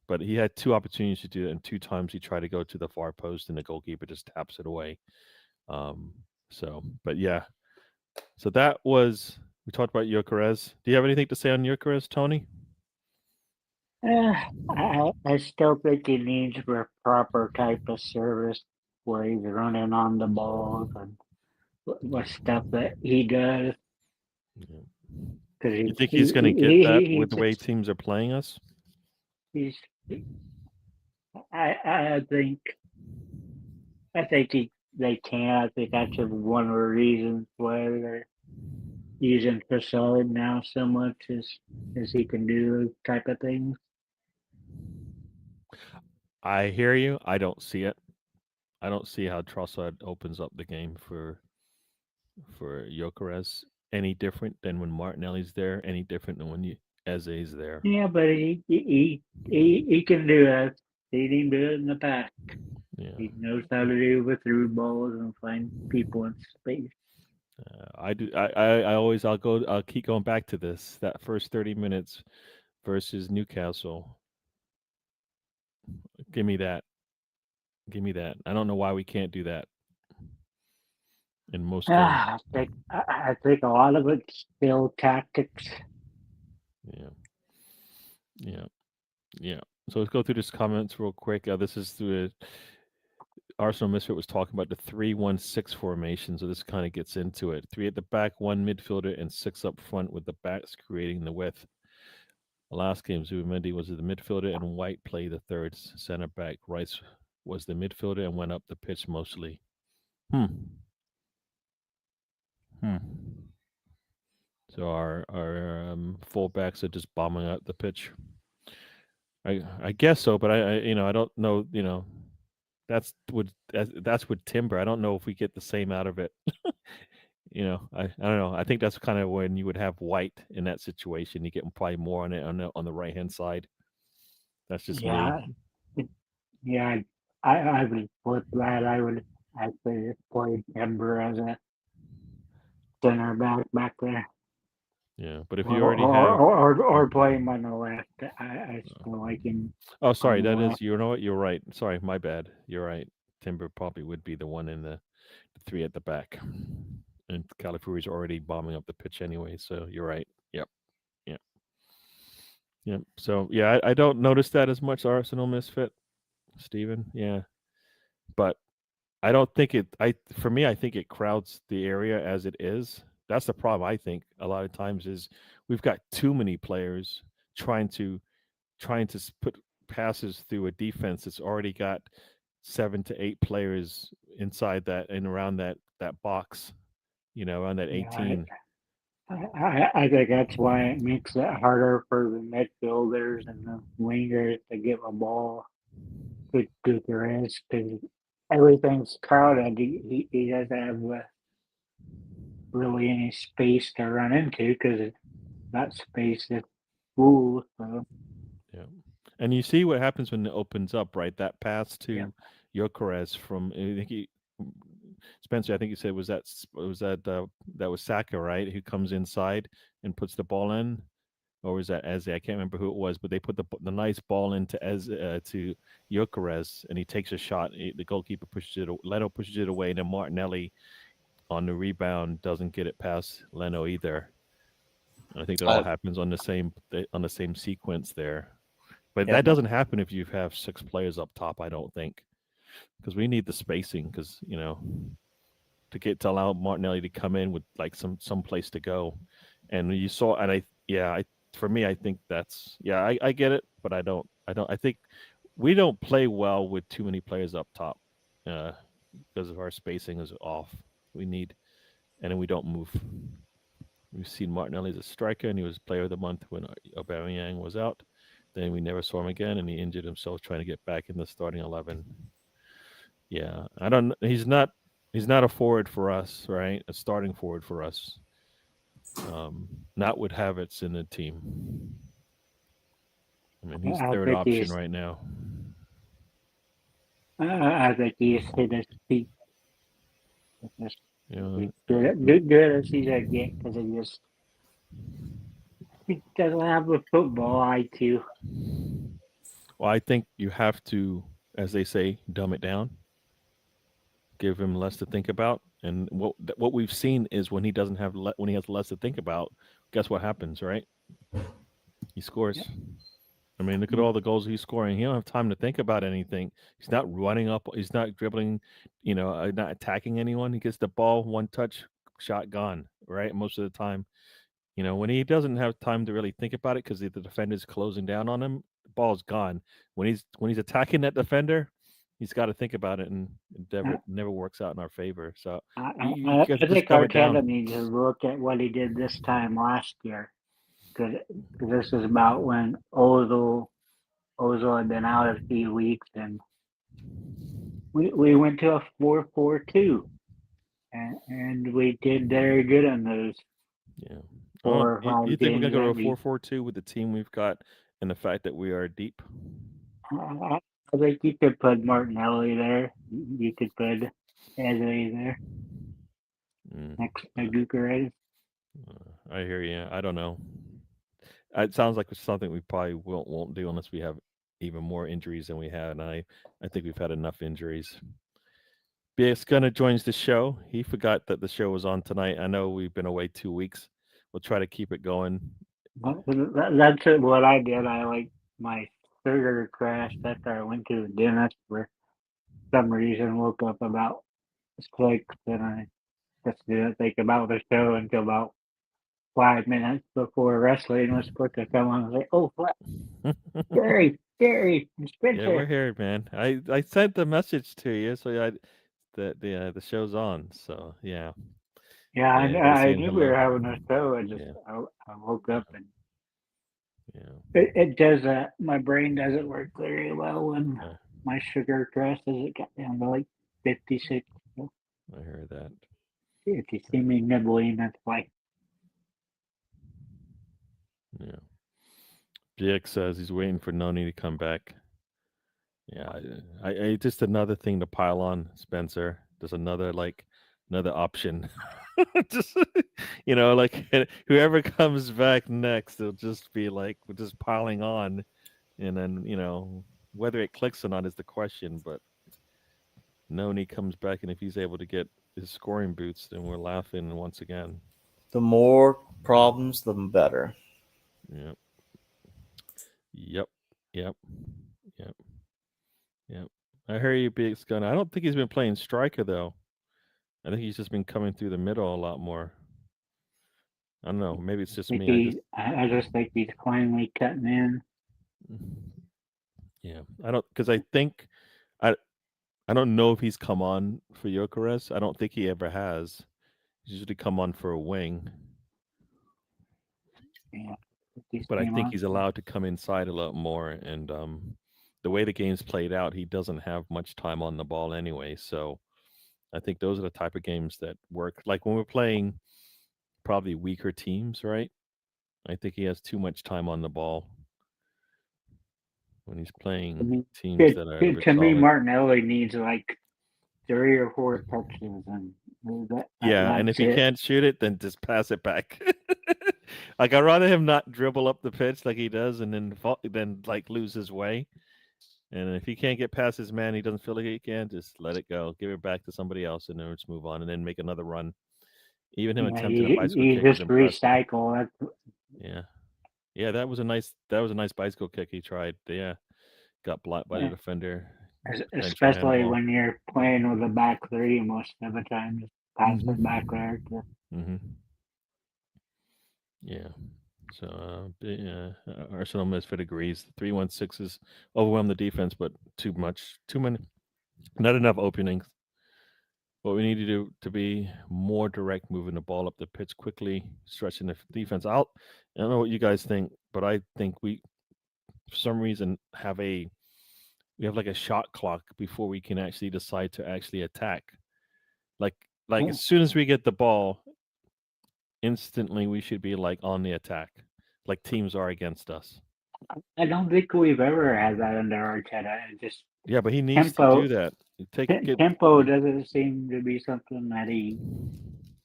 But he had 2 opportunities to do it, and 2 times he tried to go to the far post, and the goalkeeper just taps it away. Um, but yeah. So that was we talked about Gyökeres. Do you have anything to say on Gyökeres, Tony? I still think he needs a proper type of service where he's running on the balls and what stuff that he does. Yeah. Because You think he's going to get that with the way teams are playing us? he's I think they can. I think that's one of the reasons why they're using Facade now so much as he can do those type of things. I hear you. I don't see it. I don't see how Trossard opens up the game for Gyökeres any different than when Martinelli's there, any different than when Eze's there. Yeah, but he can do that. He didn't do it in the past. Yeah. He knows how to do with through balls and find people in space. I do. I always. I'll go. I'll keep going back to this. That first 30 minutes versus Newcastle. Give me that. Give me that. I don't know why we can't do that in most games. I think a lot of it's still tactics. Yeah. Yeah. Yeah. So let's go through this comments real quick. This is through Arsenal Misfit was talking about the 3-1-6 formation. So this kind of gets into it. 3 at the back, 1 midfielder, and 6 up front with the backs creating the width. The last game, Zubimendi was the midfielder, and White played the third center back. Rice was the midfielder and went up the pitch mostly. Hmm. So our fullbacks are just bombing out the pitch. I guess so, but I don't know. That's with timber. I don't know if we get the same out of it. I don't know. I think that's kind of when you would have white in that situation. You get probably more on it on the right hand side. That's just me. Yeah, yeah. I would flip that. I would actually just play Timber as a center back there, Yeah, but if you already have, or play him on the left. I still like him oh, on sorry, the that is, left. you know what? You're right. Sorry, my bad. You're right. Timber probably would be the one in the three at the back, and Calipari's already bombing up the pitch anyway. So you're right. Yep. Yep. Yep. So yeah, I don't notice that as much Arsenal misfit, Steven. Yeah, but I don't think it. For me, I think it crowds the area as it is. That's the problem. I think a lot of times is we've got too many players trying to put passes through a defense that's already got 7 to 8 players inside that and around that box. Around that Yeah, 18. I think that's why it makes it harder for the midfielders and the wingers to get the ball to Guterres because everything's crowded. He doesn't have really any space to run into because that space is full. So Yeah. And you see what happens when it opens up, right? That pass yeah, to Gyökeres from I think Spencer, I think you said that was Saka, right? Who comes inside and puts the ball in, or was that Eze? I can't remember who it was, but they put the nice ball into to Gyökeres, and he takes a shot. The goalkeeper pushes it. Leno pushes it away, and then Martinelli on the rebound doesn't get it past Leno either. I think that all happens on the same sequence there. But Yeah. that doesn't happen if you have 6 players up top, I don't think, because we need the spacing. Because to allow Martinelli to come in with like some place to go, and you saw, and for me, I think that's I get it, but I think we don't play well with too many players up top, because of our spacing is off. We need, and then we don't move. We've seen Martinelli as a striker, and he was player of the month when Aubameyang was out. Then we never saw him again, and he injured himself trying to get back in the starting 11. Yeah, I don't. He's not a forward for us, right? A starting forward for us. Not with Havertz in the team. I mean, he's I third think option right now. I think he's hit his peak. Yeah. Good as he's a get because he doesn't have the football IQ. Well, I think you have to, as they say, dumb it down. Give him less to think about, and what we've seen is when he doesn't have when he has less to think about, guess what happens, right? He scores. Yep. I mean, look at all the goals he's scoring. He don't have time to think about anything. He's not running up. He's not dribbling. Not attacking anyone. He gets the ball, one touch, shot, gone. Right, most of the time. When he doesn't have time to really think about it because the defender's closing down on him, the ball's gone. When he's attacking that defender, he's got to think about it, and it never works out in our favor. So you I got to just think dumb it Arteta down. needs to look at what he did this time last year because this is about when Ozil had been out a few weeks and we went to a 4-4-2 and we did very good on those. Yeah. 4 or 5 You think we're gonna games go that to a 4-4-2 with the team we've got and the fact that we are deep? I think you could put Martinelli there. You could put Eze there next to Guterres. I hear you. I don't know. It sounds like it's something we probably won't do unless we have even more injuries than we had. And I think we've had enough injuries. BS Gunner joins the show. He forgot that the show was on tonight. I know we've been away 2 weeks. We'll try to keep it going. That's what I did. I like my sugar crashed after I went to the dentist for some reason. Woke up about 6 and I just didn't think about the show until about 5 minutes before wrestling was supposed to come on. I was like, oh, what? Gary, Spencer. Yeah, we're here, man. I sent the message to you, so the show's on. So yeah. Yeah, Yeah, I saying knew we hello. were having a show. I Yeah. woke up and Yeah. It does. My brain doesn't work very well when Uh, my sugar crashes. It got down to like 56. So I heard that. if you see me nibbling, that's why. Yeah. GX says he's waiting for Noni to come back. Yeah, I just another thing to pile on, Spencer. Just another option. Just like whoever comes back next, it'll just be like we're just piling on, and then whether it clicks or not is the question. But Noni comes back, and if he's able to get his scoring boots, then we're laughing once again. The more problems, the better. Yep. Yep. Yep. Yep. Yep. I hear you, Big Gun. I don't think he's been playing striker though. I think he's just been coming through the middle a lot more. I don't know. Maybe it's just me. I just think he's finally cutting in. Yeah. I don't because I think I don't know if he's come on for Gyökeres. I don't think he ever has. He's usually come on for a wing. Yeah, But I think he's allowed to come inside a lot more. And the way the game's played out, he doesn't have much time on the ball anyway. So I think those are the type of games that work. Like when we're playing probably weaker teams, right? I think he has too much time on the ball when he's playing teams that are a bit to me, solid. Martinelli needs like 3 or 4 touches, and And if he it. can't shoot it, then just pass it back. Like I'd rather him not dribble up the pitch like he does, and then like lose his way. And if he can't get past his man, he doesn't feel like he can. Just let it go, give it back to somebody else, and then let's move on, and then make another run. Even him attempting a bicycle you kick is just impressive. recycle. Yeah, that was a nice bicycle kick he tried. Yeah, got blocked by the defender. Especially when you're playing with a back three most of the time, just pass it back there. Yeah. So Arsenal Misfit agrees. 3-1-6s overwhelm the defense, but too many, not enough openings. What we need to do to be more direct, moving the ball up the pitch quickly, stretching the defense out. I don't know what you guys think, but I think we, for some reason, we have like a shot clock before we can actually decide to actually attack. Like as soon as we get the ball, instantly we should be like on the attack, like teams are against us. I don't think we've ever had that under Arteta. Yeah, but he needs to do that. Tempo doesn't seem to be something that he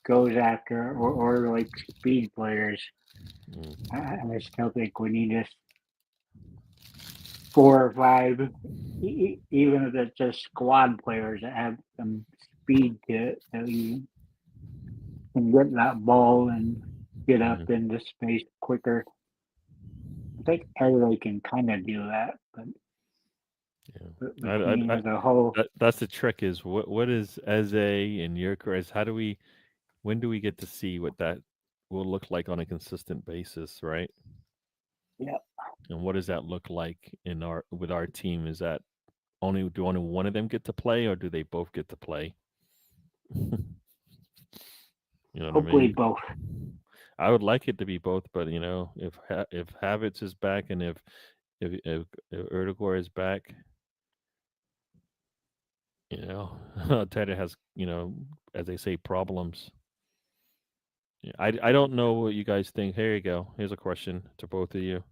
goes after, or like speed players. I still think we need just 4 or 5, even if it's just squad players that have some speed to it, so you can get that ball and get up into space quicker. I think everybody can kind of do that, but the team as a whole. That's the trick. Is what is Eze and Gyökeres? When do we get to see what that will look like on a consistent basis, right? Yeah. And what does that look like with our team? Is that only one of them get to play, or do they both get to play? Hopefully both. I would like it to be both, but if Havertz is back and if Erdogan is back, Teta has as they say, problems. Yeah, I don't know what you guys think. Here you go. Here's a question to both of you.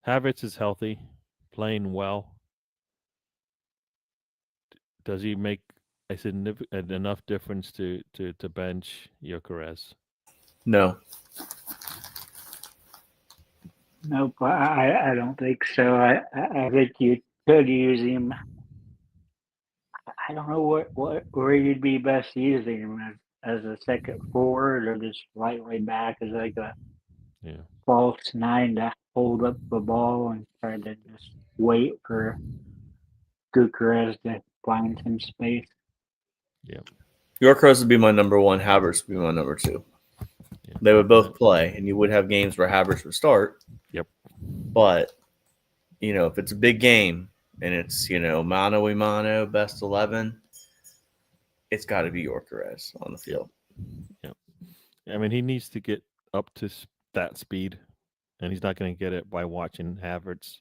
Havertz is healthy, playing well. Does he make a significant enough difference to bench Gyökeres? No. Nope, I don't think so. I think you could use him. I don't know where you'd be best using him as a second forward, or just lightly back as like a false 9 to hold up the ball and try to just wait for Gyökeres to find some space. Yeah. Gyökeres would be my number 1. Havertz would be my number 2. Yeah. They would both play, and you would have games where Havertz would start. Yep. But, if it's a big game and it's, mano a mano, best 11, it's got to be Gyökeres on the field. Yeah. I mean, he needs to get up to that speed and he's not going to get it by watching Havertz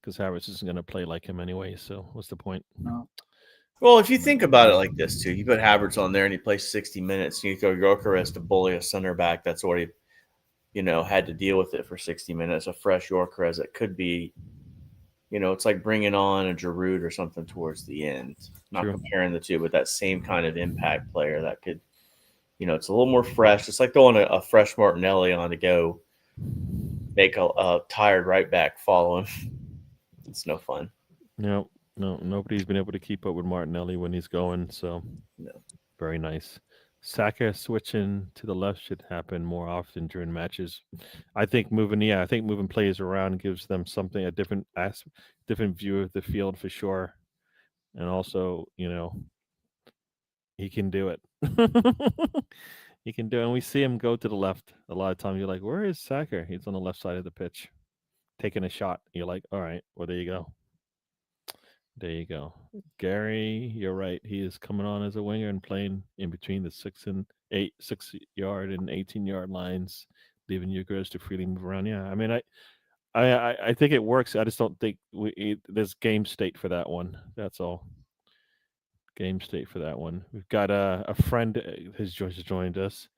because Havertz isn't going to play like him anyway. So what's the point? No. Well, if you think about it like this too, you put Havertz on there and he plays 60 minutes, and you throw Gyökeres to bully a center back that's already, had to deal with it for 60 minutes. A fresh Gyökeres that could be, it's like bringing on a Giroud or something towards the end. Not True. comparing the two, but that same kind of impact player that could, it's a little more fresh. It's like throwing a fresh Martinelli on to go make a tired right back follow him. It's no fun. No, nobody's been able to keep up with Martinelli when he's going. So No. very nice. Saka switching to the left should happen more often during matches. I think moving players around gives them something, a different view of the field for sure. And also, he can do it. He can do it. And we see him go to the left. A lot of times you're like, where is Saka? He's on the left side of the pitch, taking a shot. You're like, all right, well, there you go. There you go. Gary, you're right. He is coming on as a winger and playing in between the 6 yard and 18-yard lines, leaving you girls to freely move around. Yeah, I mean, I think it works. I just don't think there's game state for that one. That's all. Game state for that one. We've got a friend has joined us.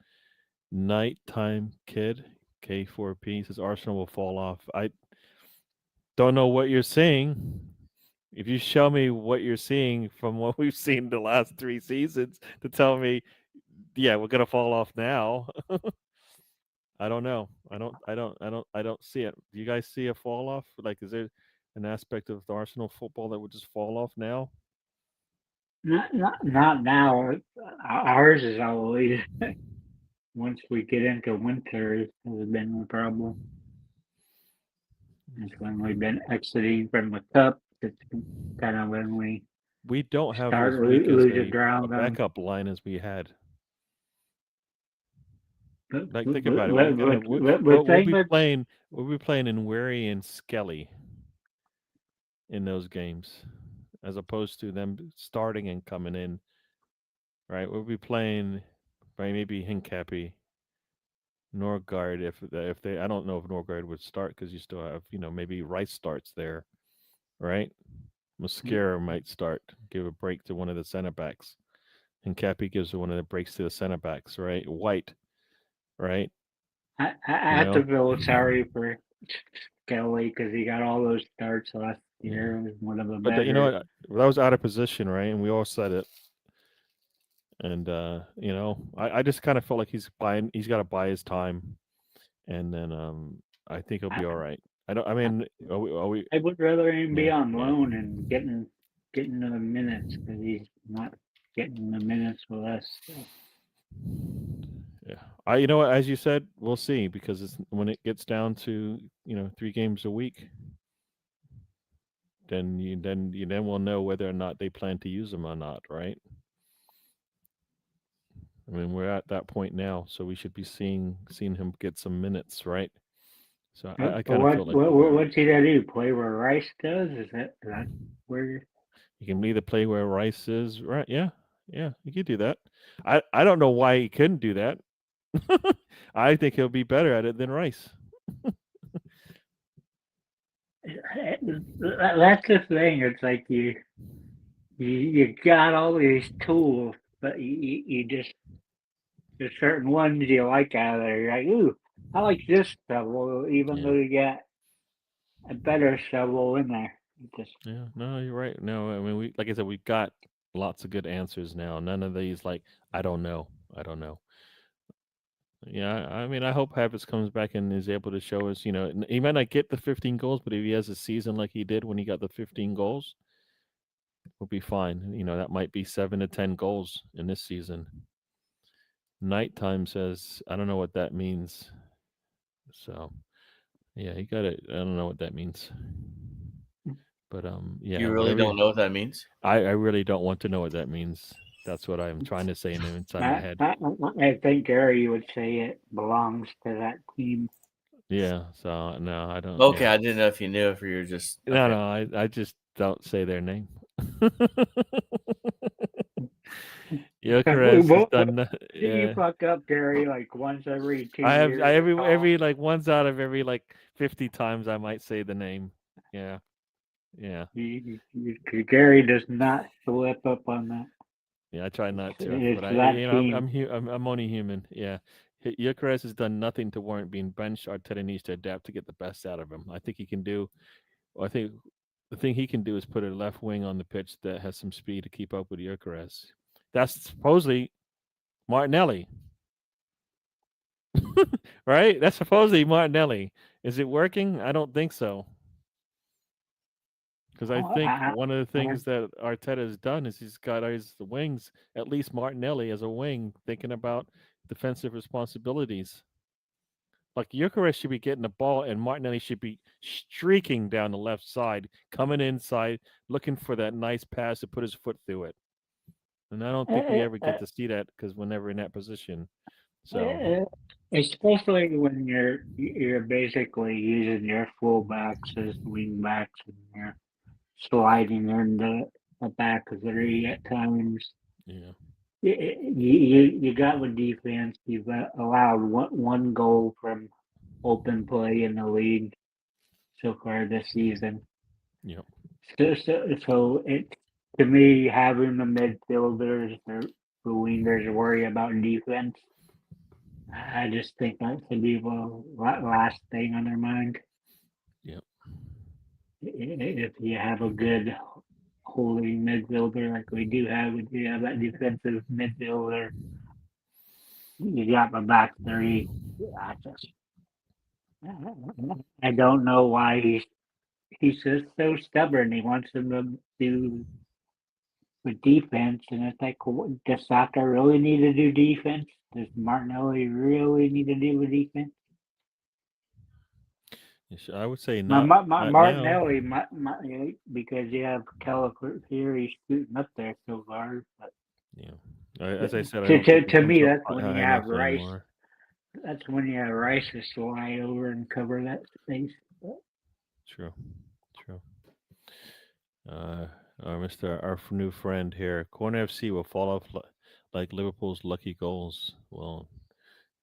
Nighttime Kid K4P says Arsenal will fall off. I don't know what you're saying. If you show me what you're seeing from what we've seen the last 3 seasons to tell me, yeah, we're gonna fall off now. I don't know. I don't see it. Do you guys see a fall off? Like, is there an aspect of the Arsenal football that would just fall off now? Not now. Ours is always once we get into winter has been the problem. It's when we've been exiting from the cup. It's kind of when we don't have start as weak as losing a ground. backup line as we had. Like, think But about it. We'll be playing in Wary and Skelly in those games, as opposed to them starting and coming in. Right? We'll be playing by maybe Hincapi, Norgard. If they, I don't know if Norgard would start because you still have maybe Rice starts there, right? Mosquera might start, give a break to one of the center backs. Hincapi gives one of the breaks to the center backs, right? White, right? I have to feel sorry for Kelly because he got all those starts last year. It was one of the better. But you know what? That was out of position, right? And we all said it. And I just kind of felt like he's got to buy his time, and then I think he'll be all right. Are we? I would rather him be on loan and getting the minutes because he's not getting the minutes with us. So. Yeah, as you said, we'll see because when it gets down to 3 games a week, then we'll know whether or not they plan to use him or not, right? I mean, we're at that point now, so we should be seeing him get some minutes, right? So I kind of feel like what's he gonna do? Play where Rice does? Is that where you can either play where Rice is, right? Yeah, you could do that. I don't know why he couldn't do that. I think he'll be better at it than Rice. That's the thing. It's like you got all these tools, but you just there's certain ones you like out of there. You're like, ooh, I like this shovel, even though you got a better shovel in there. Yeah, no, you're right. No, I mean, like I said, we've got lots of good answers now. None of these like, I don't know. Yeah, I mean, I hope Havertz comes back and is able to show us. He might not get the 15 goals, but if he has a season like he did when he got the 15 goals, we'll be fine. That might be 7 to 10 goals in this season. Nighttime says, I don't know what that means. So, yeah, you got it. I don't know what that means. But yeah. You really don't know what that means? I really don't want to know what that means. That's what I'm trying to say inside my head. I think Gary would say it belongs to that team. Yeah. So no, I don't. Okay, I didn't know if you knew if you were just. Okay. No, I just don't say their name. Gyökeres has done. You Yeah, fuck up, Gary, like once every 2 I have. years. I or so. every like once out of every like 50 times I might say the name. Yeah, yeah, Gary does not slip up on that. yeah. I try not to, It's but I, that you know, team. I'm only human. Yeah, Gyökeres has done nothing to warrant being benched. Arteta needs to adapt to get the best out of him. I think he can do. I think the thing he can do is put a left wing on the pitch that has some speed to keep up with Gyökeres. That's supposedly Martinelli, right? That's supposedly Martinelli. Is it working? I don't think so. Because I Oh, think one of the things that Arteta has done is he's got his wings, at least Martinelli as a wing, thinking about defensive responsibilities. Like Gyökeres should be getting the ball, and Martinelli should be streaking down the left side, coming inside, looking for that nice pass to put his foot through it. And I don't think we ever get to see that because we're never in that position. So especially when you're basically using your fullbacks as wing backs and you're sliding into the back three at times. yeah, You got with defense. You've allowed one goal from open play in the league so far this season. yeah. So it to me having the midfielders or the wingers worry about defense. I just think that should be the last thing on their mind. Yep. If you have a good holding midfielder like we do have that defensive midfielder. You got my back three. I don't know why he's just so stubborn. He wants them to do with defense, and it's like, does Saka really need to do defense? Does Martinelli really need to do with defense? I would say not. Not Martinelli, now. because you have Calipari shooting up there so hard. But Yeah. As I said, I don't think to me, up that's when high you have enough Rice. anymore. That's when you have Rice to slide over and cover that space. True. Our new friend here, Corner FC will fall off like Liverpool's lucky goals. Well,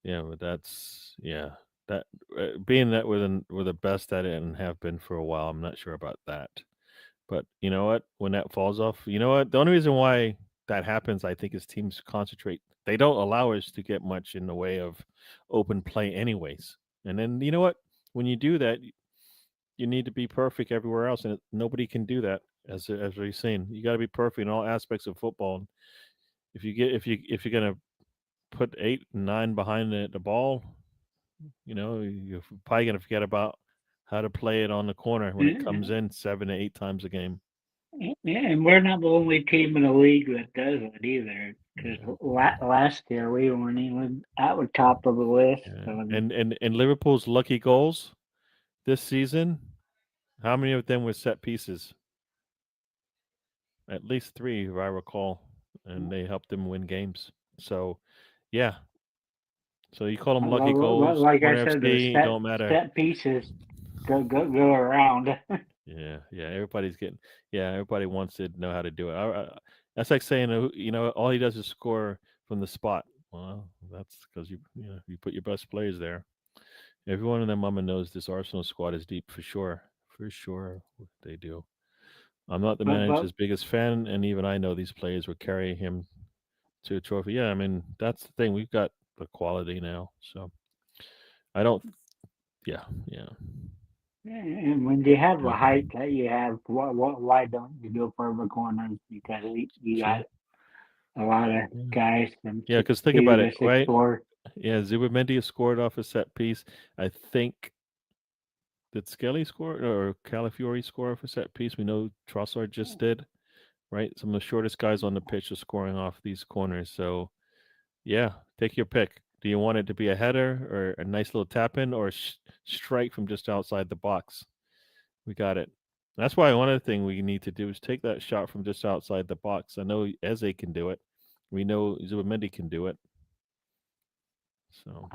yeah, but that's that being that we're the best at it and have been for a while. I'm not sure about that, but you know what? When that falls off, you know what? The only reason why that happens, I think, is teams concentrate. They don't allow us to get much in the way of open play, anyways. And then you know what? When you do that, you need to be perfect everywhere else, and nobody can do that. As we've seen, you got to be perfect in all aspects of football. And if you're gonna put 8 and 9 behind the ball, you know you're probably gonna forget about how to play it on the corner when it comes in 7 to 8 times a game. Yeah, and we're not the only team in the league that does it either. Because last year we weren't even at the top of the list. Yeah. So And Liverpool's lucky goals this season, how many of them were set pieces? At least 3, if I recall, and they helped them win games. So, yeah. So you call them lucky goals, like I Corner said, the FC, don't matter. set pieces go around. Yeah. Everybody wants to know how to do it. That's like saying, you know, all he does is score from the spot. Well, that's because you put your best players there. Everyone in their mama knows this Arsenal squad is deep for sure. For sure, they do. I'm not the manager's biggest fan, and even I know these players would carry him to a trophy. Yeah, I mean that's the thing. We've got the quality now, so I don't. Yeah. And when you have the height that you have, why don't you go for the corners? Because you got a lot of guys from because think about it, right? 6'4". Yeah, Zubimendi scored off a set piece. I think did Skelly score or Calafiori score off a set piece? We know Trossard just did, right? Some of the shortest guys on the pitch are scoring off these corners. So, yeah, take your pick. Do you want it to be a header or a nice little tap in or strike from just outside the box? We got it. That's why one of the things we need to do is take that shot from just outside the box. I know Eze can do it. We know Zubimendi can do it. So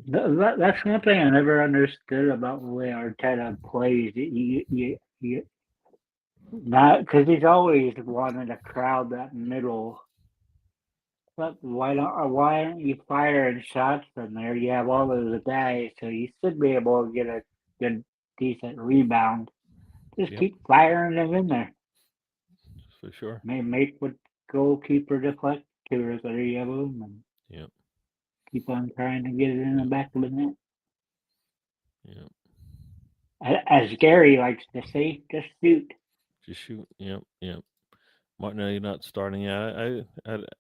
that's one thing I never understood about the way Arteta plays. You not because he's always wanted to crowd that middle But why aren't you firing shots from there? You have all those guys, so you should be able to get a good, decent rebound. Just Yep. keep firing them in there. For sure. Make what goalkeeper deflect 2 or 3 of them, and Yep. keep on trying to get it in the Yep. back of the net. Yep. As Gary likes to say, just shoot. Just shoot. Yep. Yep. Martinelli not starting. Yeah,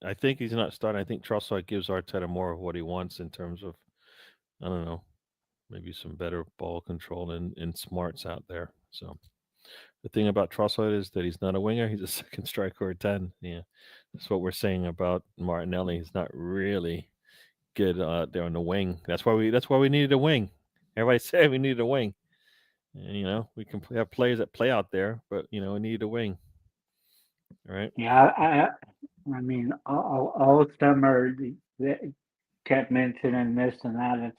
I think he's not starting. I think Trossard gives Arteta more of what he wants in terms of, I don't know, maybe some better ball control and smarts out there. So the thing about Trossard is that he's not a winger. He's a second striker or 10. Yeah, that's what we're saying about Martinelli. He's not really good there on the wing. That's why we needed a wing. Everybody said we needed a wing. And we can have players that play out there, but we need a wing. All right. Yeah, I mean, all summer they kept mentioning this and that.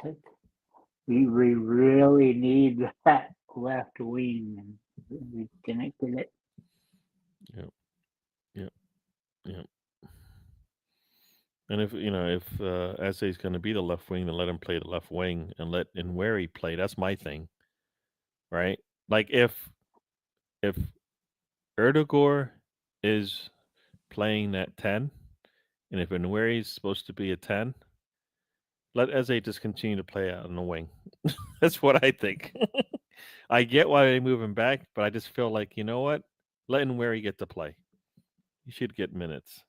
We really need that left wing, and we didn't get it. Yep. Yep. Yep. And if Eze's going to be the left wing, then let him play the left wing and let Nweri play. That's my thing, right? Like if Erdogan is playing that 10, and if Nweri is supposed to be a 10, let Eze just continue to play out on the wing. That's what I think. I get why they move him back, but I just feel like, you know what? Let Nweri get to play. He should get minutes,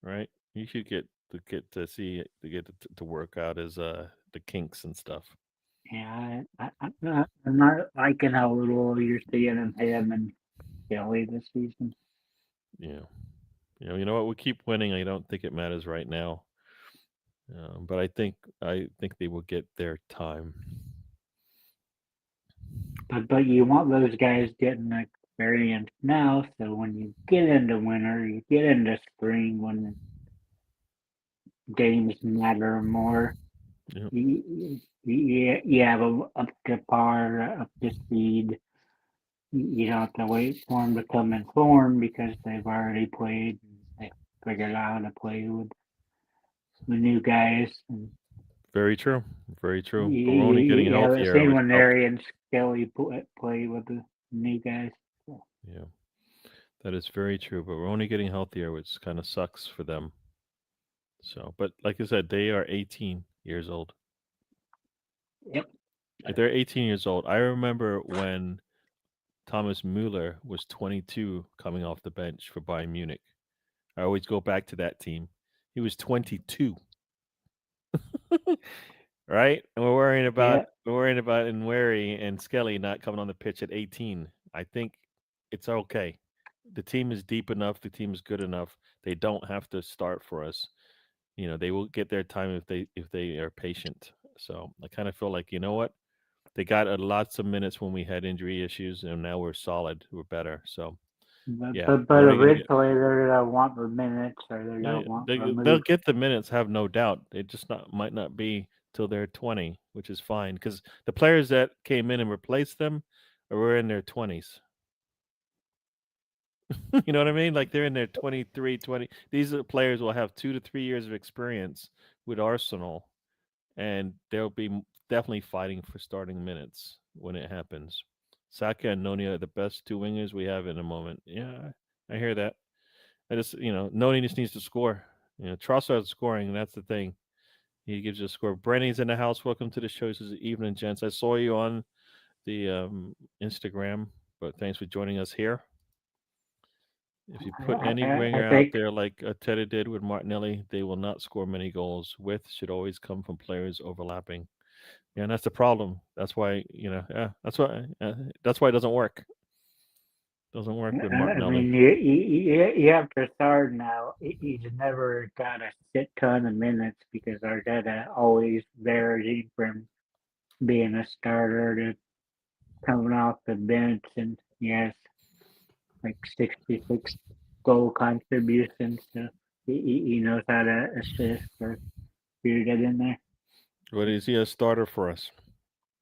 right? He should get to work out his the kinks and stuff. Yeah, I'm not liking how little you're seeing of him and Kelly this season. Yeah. You know what? We keep winning. I don't think it matters right now, but I think they will get their time. But you want those guys getting experience now, so when you get into winter, you get into spring when games matter more. Yep. You have them up to par, up to speed. You don't have to wait for them to come in form because they've already played and they figured out how to play with the new guys. And Very true. Very true. But we're only getting you haven't healthier, seen which when helps. Larry and Skelly play with the new guys. So. Yeah, that is very true. But we're only getting healthier, which kind of sucks for them. So, but like I said, they are 18 years old. Yep. If they're 18 years old, I remember when Thomas Müller was 22 coming off the bench for Bayern Munich. I always go back to that team. He was 22. Right? And we're worrying about Nweri and Skelly not coming on the pitch at 18. I think it's okay. The team is deep enough. The team is good enough. They don't have to start for us. They will get their time if they are patient. So I kind of feel like, you know what? They got lots of minutes when we had injury issues, and now we're solid. We're better. So yeah, But eventually they're gonna want the minutes, or they're gonna want the move. they'll get the minutes, have no doubt. It just might not be till they're 20, which is fine because the players that came in and replaced them were in their 20s. You know what I mean? Like they're in their 23, 20. These players will have 2 to 3 years of experience with Arsenal, and they'll be definitely fighting for starting minutes when it happens. Saka and Noni are the best 2 wingers we have in the moment. Yeah, I hear that. I just, Noni just needs to score. Trossard's scoring, and that's the thing. He gives you a score. Brenny's in the house. Welcome to the show. This is evening, gents. I saw you on the Instagram, but thanks for joining us here. If you put any winger out there like Arteta did with Martinelli, they will not score many goals. Width should always come from players overlapping. Yeah, and that's the problem. That's why, that's why it doesn't work. Doesn't work with Martinelli. I mean, you have to start now. He's never got a shit ton of minutes because Arteta always varies from being a starter to coming off the bench, and he has like 66 goal contributions. So he knows how to assist or shoot it in there. But is he a starter for us?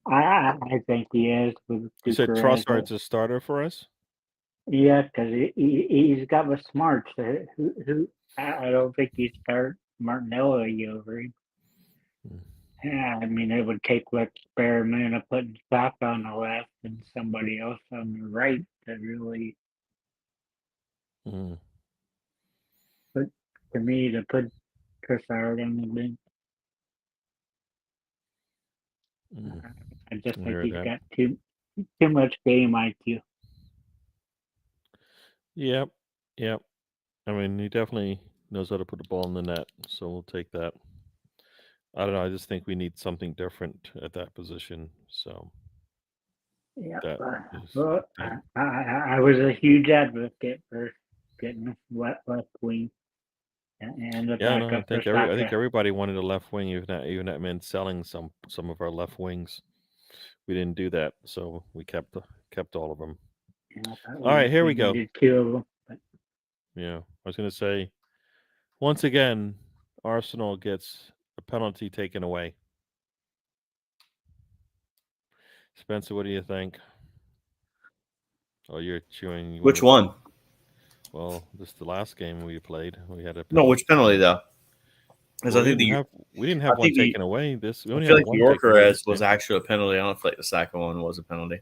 I think he is. You said Trossard's a starter for us? Yeah, because he's got the smarts. Who I don't think you start Martinelli over him. Yeah, I mean, it would take the experiment of putting Saka on the left and somebody else on the right to really Mm. put, to me, to put Trossard on the bench. Mm. I just I think heard he's that. got too much game IQ. Yep. Yep. I mean, he definitely knows how to put the ball in the net, so we'll take that. I don't know. I just think we need something different at that position. So Yeah, that is well, that. I was a huge advocate for getting left wing and the Yeah, no, backup for I think Saka. everybody wanted a left wing, even that meant selling some of our left wings. We didn't do that, so we kept all of them. Yeah, I thought All right, here we go. needed 2 of them. But Yeah, I was going to say, once again, Arsenal gets a penalty taken away. Spencer, what do you think? Oh, you're chewing. Which one? Well, this is the last game we played. We had a No, penalty. which penalty though? Because Well, I think we didn't have I one think the taken away. We I only feel had like the one taken away. Yorkerez was actually a penalty. I don't feel like the Saka one was a penalty.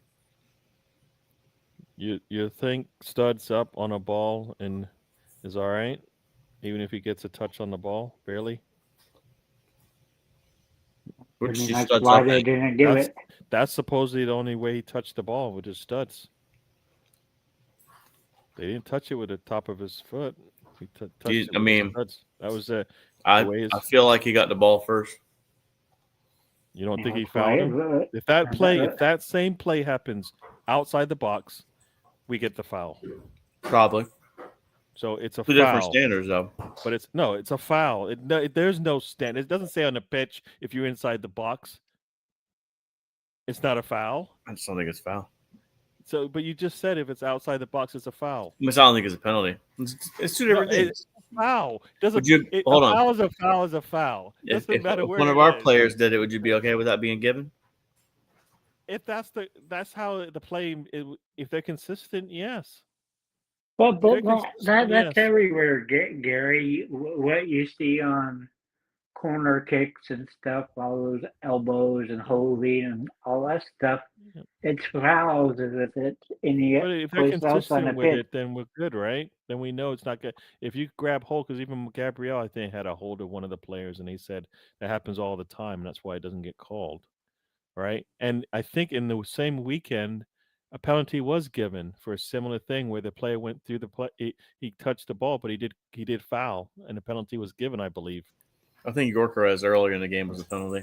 You think Stud's up on a ball and is all right, even if he gets a touch on the ball, barely? I Which mean, she that's studs why up they at. didn't give it. That's supposedly the only way he touched the ball with his studs. They didn't touch it with the top of his foot. He touched it I with mean, his studs. That was the way his. I feel like he got the ball first. You don't think he That's why fouled him? If that same play happens outside the box, we get the foul. Probably. So it's a Two foul. different standards, though. But it's a foul. There's no stand. It doesn't say on the pitch if you're inside the box. It's not a foul. I just don't think it's foul. So, but you just said if it's outside the box, it's a foul. I don't think it's a penalty. It's two different things. It's a foul. Hold on. Foul is a foul is a foul. Doesn't matter If where one of it our is. players did it, would you be okay with that being given? If that's how the play, if they're consistent, yes. But that's everywhere, Gary. What you see on corner kicks and stuff, all those elbows and holding and all that stuff, it's fouls if it's any But if they're place else on the consistent with pitch. it, then we're good, right? Then we know it's not good. If you grab hold, because even Gabriel, I think, had a hold of one of the players, and he said that happens all the time, and that's why it doesn't get called, right? And I think in the same weekend, a penalty was given for a similar thing where the player went through the play. He touched the ball, but he did foul, and the penalty was given, I believe. I think Yorkerez earlier in the game was a penalty.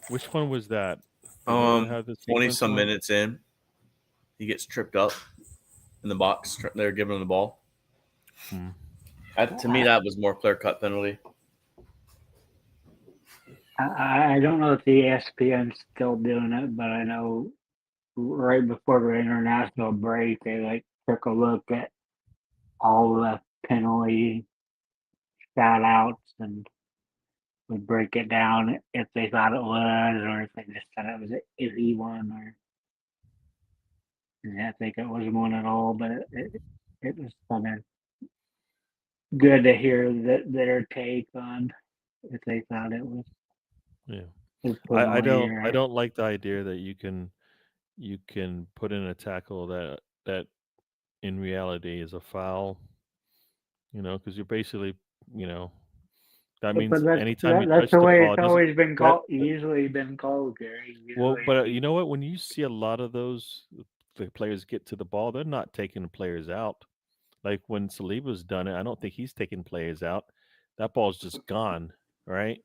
Which one was that? 20-some minutes in, he gets tripped up in the box. They're giving him the ball. To me, that was more clear-cut penalty. I don't know if the ESPN's still doing it, but I know right before the international break, they took a look at all the penalty shout outs and would break it down if they thought it was, or if they just thought it was an iffy one, or I think it was one at all. But it was kind of good to hear their take on if they thought it was. Yeah, I don't like the idea that you can put in a tackle that in reality is a foul. Because you're basically, that means anytime you touch the ball, that's the way it's always been called. Usually been called, Gary. Well, but you know what? When you see a lot of the players get to the ball, they're not taking the players out. Like when Saliba's done it, I don't think he's taking players out. That ball's just gone, right?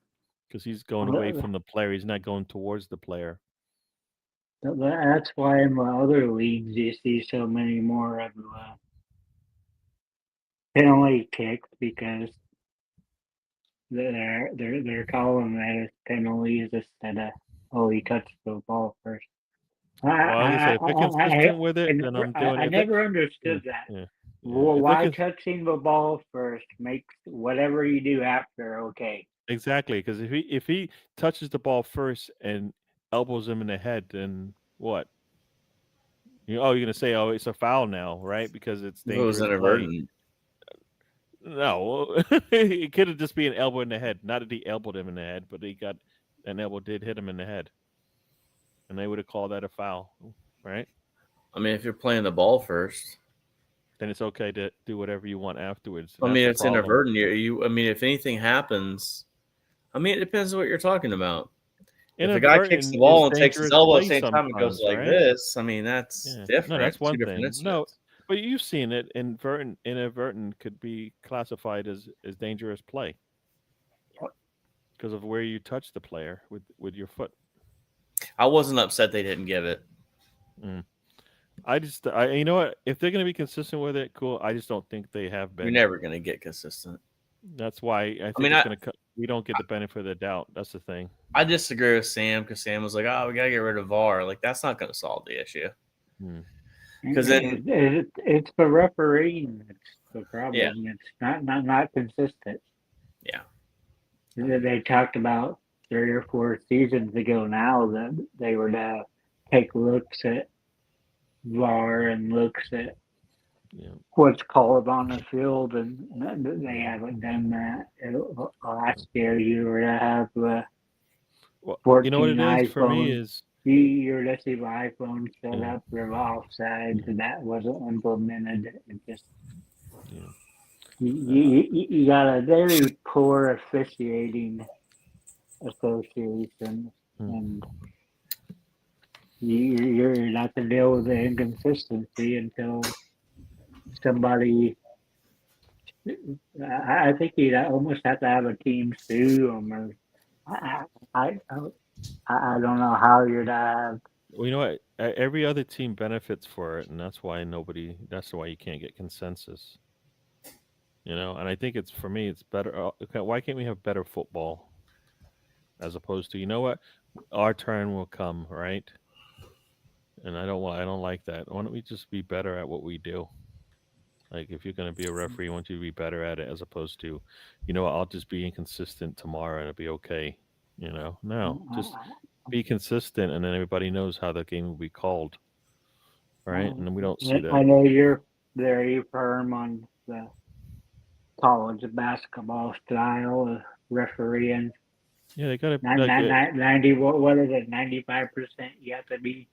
Because he's going away from the player. He's not going towards the player. That's why in the other leagues you see so many more of penalty kicks, because they're calling that as penalties instead of he touched the ball first. Well, like I say, if they're consistent with it, then I'm doing it. I never understood that. Yeah. Well, why touching the ball first makes whatever you do after okay? Exactly, because if he touches the ball first and elbows him in the head, then what? You're going to say, oh, it's a foul now, right? Because it's If it was dangerous play. inadvertent. No, it could have just been an elbow in the head. Not that he elbowed him in the head, but an elbow did hit him in the head. And they would have called that a foul, right? I mean, if you're playing the ball first, then it's okay to do whatever you want afterwards. I mean, That's the it's problem. inadvertent. I mean, if anything happens, I mean, it depends on what you're talking about. If a guy kicks the ball and takes his elbow at the same time and goes like this, I mean, that's different. No, that's one thing. Incidents. No, but you've seen it. Inadvertent could be classified as dangerous play because of where you touch the player with your foot. I wasn't upset they didn't give it. You know what? If they're going to be consistent with it, cool. I just don't think they have been. You're never going to get consistent. That's why I think we don't get the benefit of the doubt. That's the thing. I disagree with Sam because Sam was like, "Oh, we got to get rid of VAR." Like that's not going to solve the issue. Because then it's the refereeing that's the problem. Yeah. It's not consistent. Yeah. They talked about 3 or 4 seasons ago now that they would take looks at VAR and looks at what's called on the field, and they haven't done that. Last year, you were to have 14 you know what it is iPhones. for me is you're to see my iPhone set up for offsides, and that wasn't implemented. It just you got a very poor officiating association, and you're not to deal with the inconsistency until somebody. I think you'd almost have to have a team sue them, or I don't know how you're to have. Well, you know what? Every other team benefits for it, and that's why you can't get consensus. And I think for me, it's better. Why can't we have better football as opposed to, you know what? Our turn will come, right? And I don't like that. Why don't we just be better at what we do? Like, if you're going to be a referee, I want you to be better at it as opposed to, I'll just be inconsistent tomorrow and it'll be okay. No, just be consistent, and then everybody knows how the game will be called, right? And then we don't see that. I know you're very firm on the college basketball style of refereeing. Yeah, they got to 90. What is it? 95%. You have to be.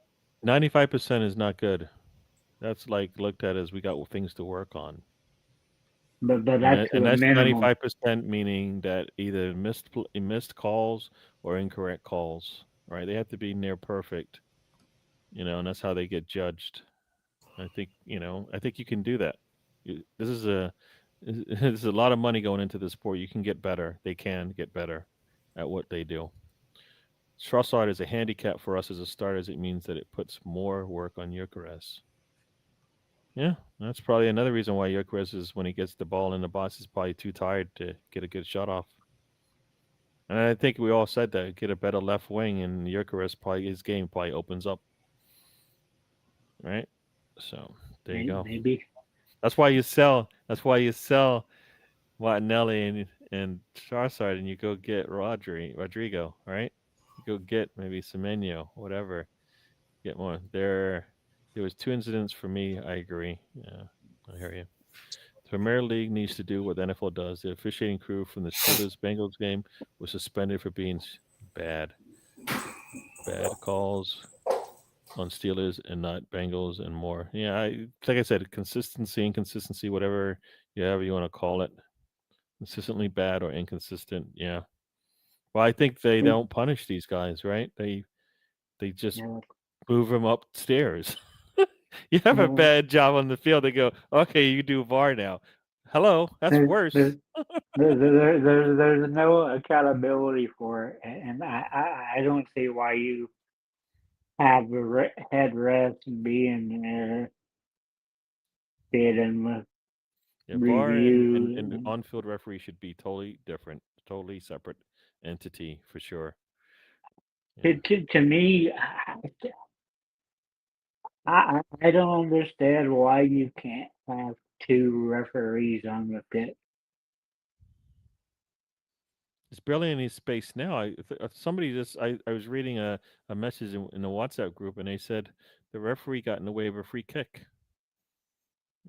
95% is not good. That's looked at as we got things to work on. But that's and that's 95%, meaning that either missed calls or incorrect calls, right? They have to be near perfect, and that's how they get judged. I think you can do that. This is there's a lot of money going into the sport. You can get better. They can get better at what they do. Trossard is a handicap for us as a starters. It means that it puts more work on Gyökeres. Yeah, that's probably another reason why Gyökeres is, when he gets the ball in the box, is probably too tired to get a good shot off. And I think we all said that, get a better left wing, and Gyökeres his game probably opens up. Right? So there you go. Maybe. That's why you sell Martinelli and Trossard, and you go get Rodrigo, right? You go get maybe Semenyo, whatever. Get more. There was 2 incidents for me. I agree. Yeah, I hear you. The Premier League needs to do what the NFL does. The officiating crew from the Steelers-Bengals game was suspended for being bad calls on Steelers and not Bengals and more. Yeah, like I said, inconsistency, whatever you want to call it. Consistently bad or inconsistent. Yeah. Well, I think they don't punish these guys, right? They just move them upstairs. You have a bad job on the field. They go, okay, you do VAR now. Hello, that's worse. There's no accountability for it, and I don't see why you have a head ref being there, dealing with VAR reviews. and on-field referee should be totally different, totally separate entity for sure. Yeah. To me, I don't understand why you can't have 2 referees on the pitch. There's barely any space now. Somebody I was reading a message in the WhatsApp group, and they said the referee got in the way of a free kick.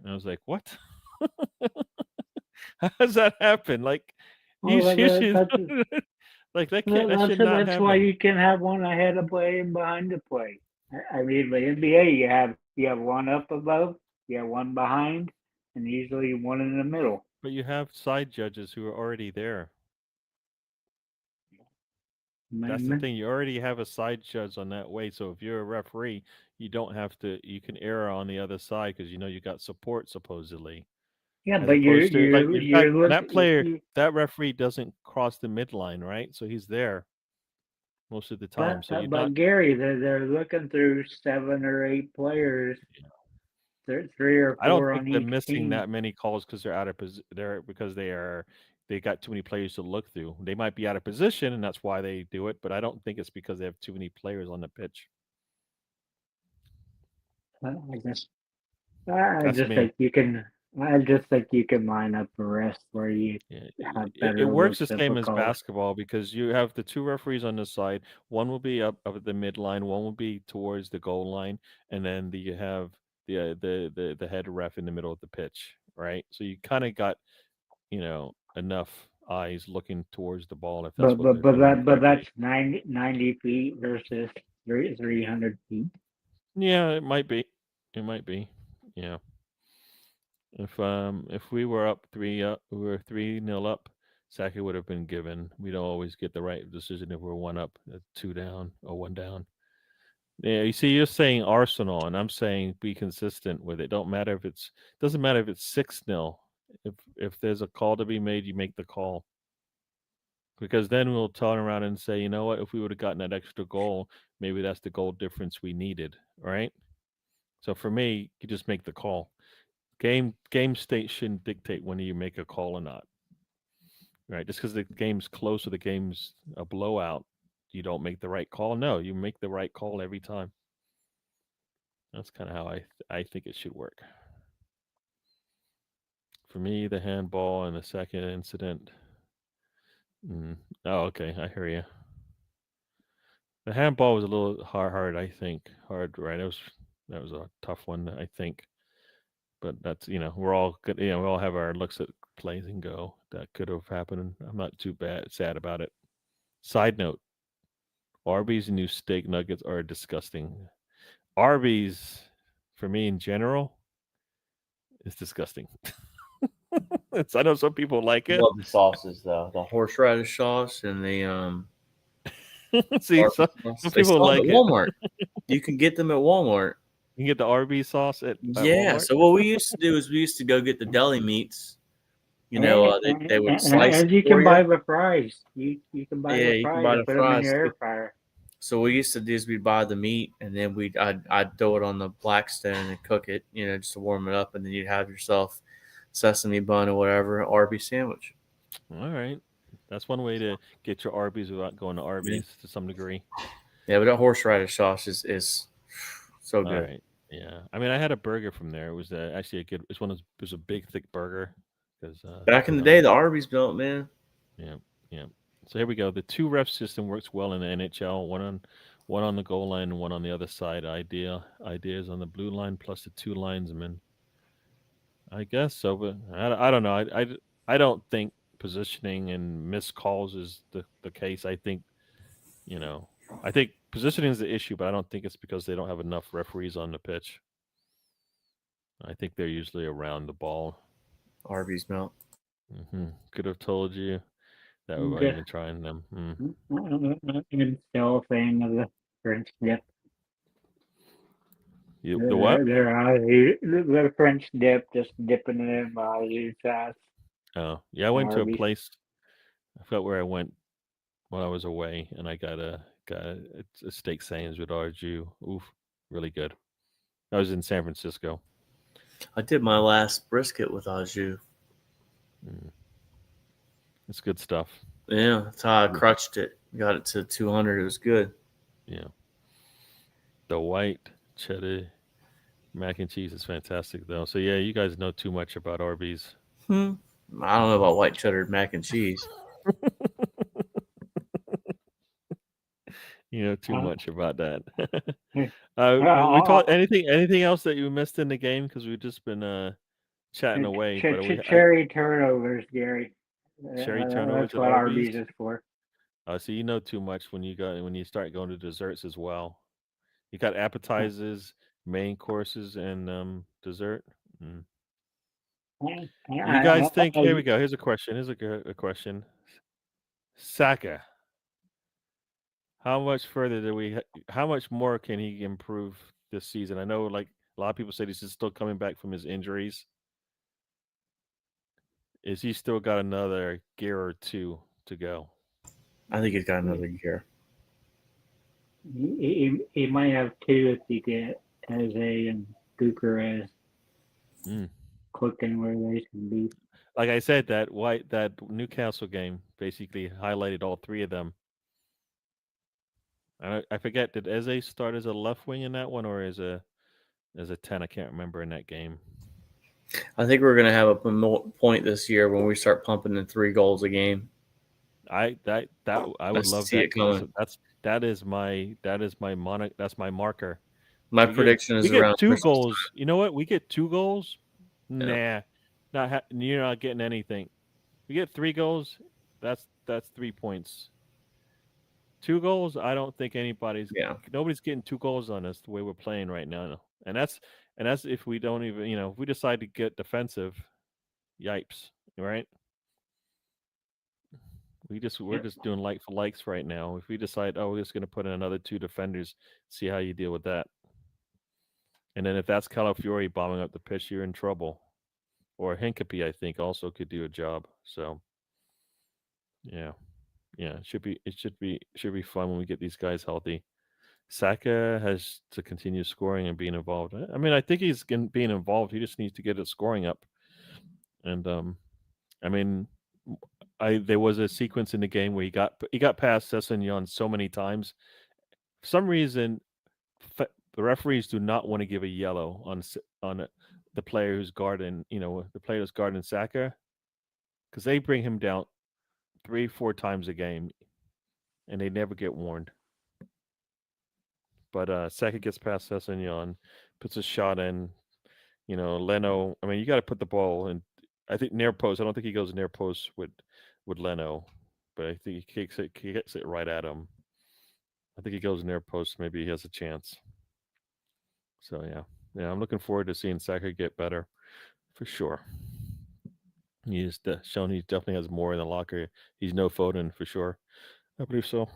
And I was like, what? How does that happen? Like, Well, you should, like that can't, that should not that's why happen. you can have one ahead of play and behind the play. I mean, the NBA you have one up above, you have one behind, and usually one in the middle. But you have side judges who are already there. That's the thing. You already have a side judge on that way. So if you're a referee, you don't have to. You can err on the other side because you know you got support supposedly. Yeah, As but opposed to like, in fact, you're that player, looking. that referee doesn't cross the midline, right? So he's there most of the time. So you're not. But Gary, they're looking through 7 or 8 players. There's 3 or 4 I don't think on they're each missing team. that many calls because they're out of they're because they got too many players to look through. They might be out of position, and that's why they do it. But I don't think it's because they have too many players on the pitch. I That's just me. think you can. I just think you can line up the rest where you have It better works the looks same of a as call. basketball because you have the two referees on the side. One will be up at the midline, one will be towards the goal line, and then you have the head ref in the middle of the pitch, right? So you kind of got enough eyes looking towards the ball if that's what they're doing. But that's 90 feet versus 300 feet. Yeah, it might be. It might be. Yeah. If we were up we were 3-0 up, Saki would have been given. We don't always get the right decision if we're 1 up, 2 down, or 1 down. Yeah, you see, you're saying Arsenal, and I'm saying be consistent with it. Doesn't matter if it's 6-0. If there's a call to be made, you make the call. Because then we'll turn around and say, you know what, if we would have gotten that extra goal, maybe that's the goal difference we needed, right? So for me, you just make the call. Game state shouldn't dictate when you make a call or not, right? Just because the game's close or the game's a blowout, you don't make the right call. No, you make the right call every time. That's kind of how I think it should work. For me, the handball and the second incident. Oh, okay, I hear you. The handball was a little hard. I think hard, right? That was a tough one, I think. But that's we're all good. We all have our looks at plays and go. That could have happened. I'm not too sad about it. Side note: Arby's new steak nuggets are disgusting. Arby's, for me in general, is disgusting. I know some people like I it. love the sauces though, the horseradish sauce and the See, barbecue some sauce. people They sell them like at it. Walmart. You can get them at Walmart. You can get the Arby's sauce at Yeah. Walmart. So what we used to do is we used to go get the deli meats. They would slice and it you for can you. buy the fries. You can buy Yeah, the you can fries buy and the put them in fries. your air fryer. So what we used to do is we'd buy the meat and then I'd throw it on the Blackstone and cook it, just to warm it up, and then you'd have yourself sesame bun or whatever, Arby's sandwich. All right, that's one way to get your Arby's without going to Arby's to some degree. Yeah, but that horseradish sauce is so good. All right, yeah. I mean, I had a burger from there. It was actually a good. It was a big, thick burger. Because back in the day, the Arby's built, man. Yeah. So here we go. The two ref system works well in the NHL. One on the goal line and one on the other side. Ideas on the blue line plus the two linesmen. I guess so, but I don't know. I don't think positioning and missed calls is the case. I think positioning is the issue, but I don't think it's because they don't have enough referees on the pitch. I think they're usually around the ball. Arby's melt. Could have told you that without even trying them. And still saying of the French dip. The what? The French dip, just dipping it in Baijiu sauce. Oh, yeah, I went to a place. I forgot where I went when I was away, and I got a steak sandwich with Arju. Oof, really good. I was in San Francisco. I did my last brisket with au jus. It's good stuff. Yeah, that's how I crutched it. Got it to 200. It was good. Yeah. The white cheddar mac and cheese is fantastic, though. So yeah, you guys know too much about Arby's. I don't know about white cheddar mac and cheese. You know too Uh, much about that. yeah. We talked anything else that you missed in the game because we've just been chatting away. But Cherry turnovers, Gary. cherry turnovers That's at what Arby's. Arby's is for. So you know too much when you start going to desserts as well. You got appetizers, main courses, and dessert. Mm. You guys think? Here we go. Here's a question. A question. Saka. How much further do we? How much more can he improve this season? I know, like a lot of people say, he's still coming back from his injuries. Is he still got another gear or two to go? I think he's got another year. He might have two if you get Eze and Bucharest clicking where they should be. Like I said, that Newcastle game basically highlighted all three of them. I forget, did Eze start as a left wing in that one or as a 10? I can't remember in that game. I think we're gonna have a point this year when we start pumping in 3 goals a game. I would love see that. it coming. That is my that's my marker. My prediction is around 2 Christmas goals. time. You know what? We get 2 goals. Yeah. Nah, you're not getting anything. We get 3 goals. That's 3 points. 2 goals. I don't think nobody's getting 2 goals on us the way we're playing right now. And that's if we don't even if we decide to get defensive. Yipes, right? We're just doing like for likes right now. If we decide, we're just going to put in another 2 defenders, see how you deal with that. And then if that's Calafiori bombing up the pitch, you're in trouble. Or Hincapie, I think, also could do a job. So, yeah, it should be fun when we get these guys healthy. Saka has to continue scoring and being involved. I mean, I think he's being involved. He just needs to get his scoring up. And I mean, there was a sequence in the game where he got past Sessegnon so many times. For some reason, the referees do not want to give a yellow on the player who's guarding, the player who's guarding Saka, because they bring him down 3-4 times a game, and they never get warned. But Saka gets past Sessegnon, puts a shot in. Leno. I mean, you got to put the ball in. I think near post. I don't think he goes near post with Leno, but I think he kicks it right at him. I think he goes near post. Maybe he has a chance. So yeah, I'm looking forward to seeing Saka get better, for sure. He's shown he definitely has more in the locker. He's no Foden for sure. I believe so.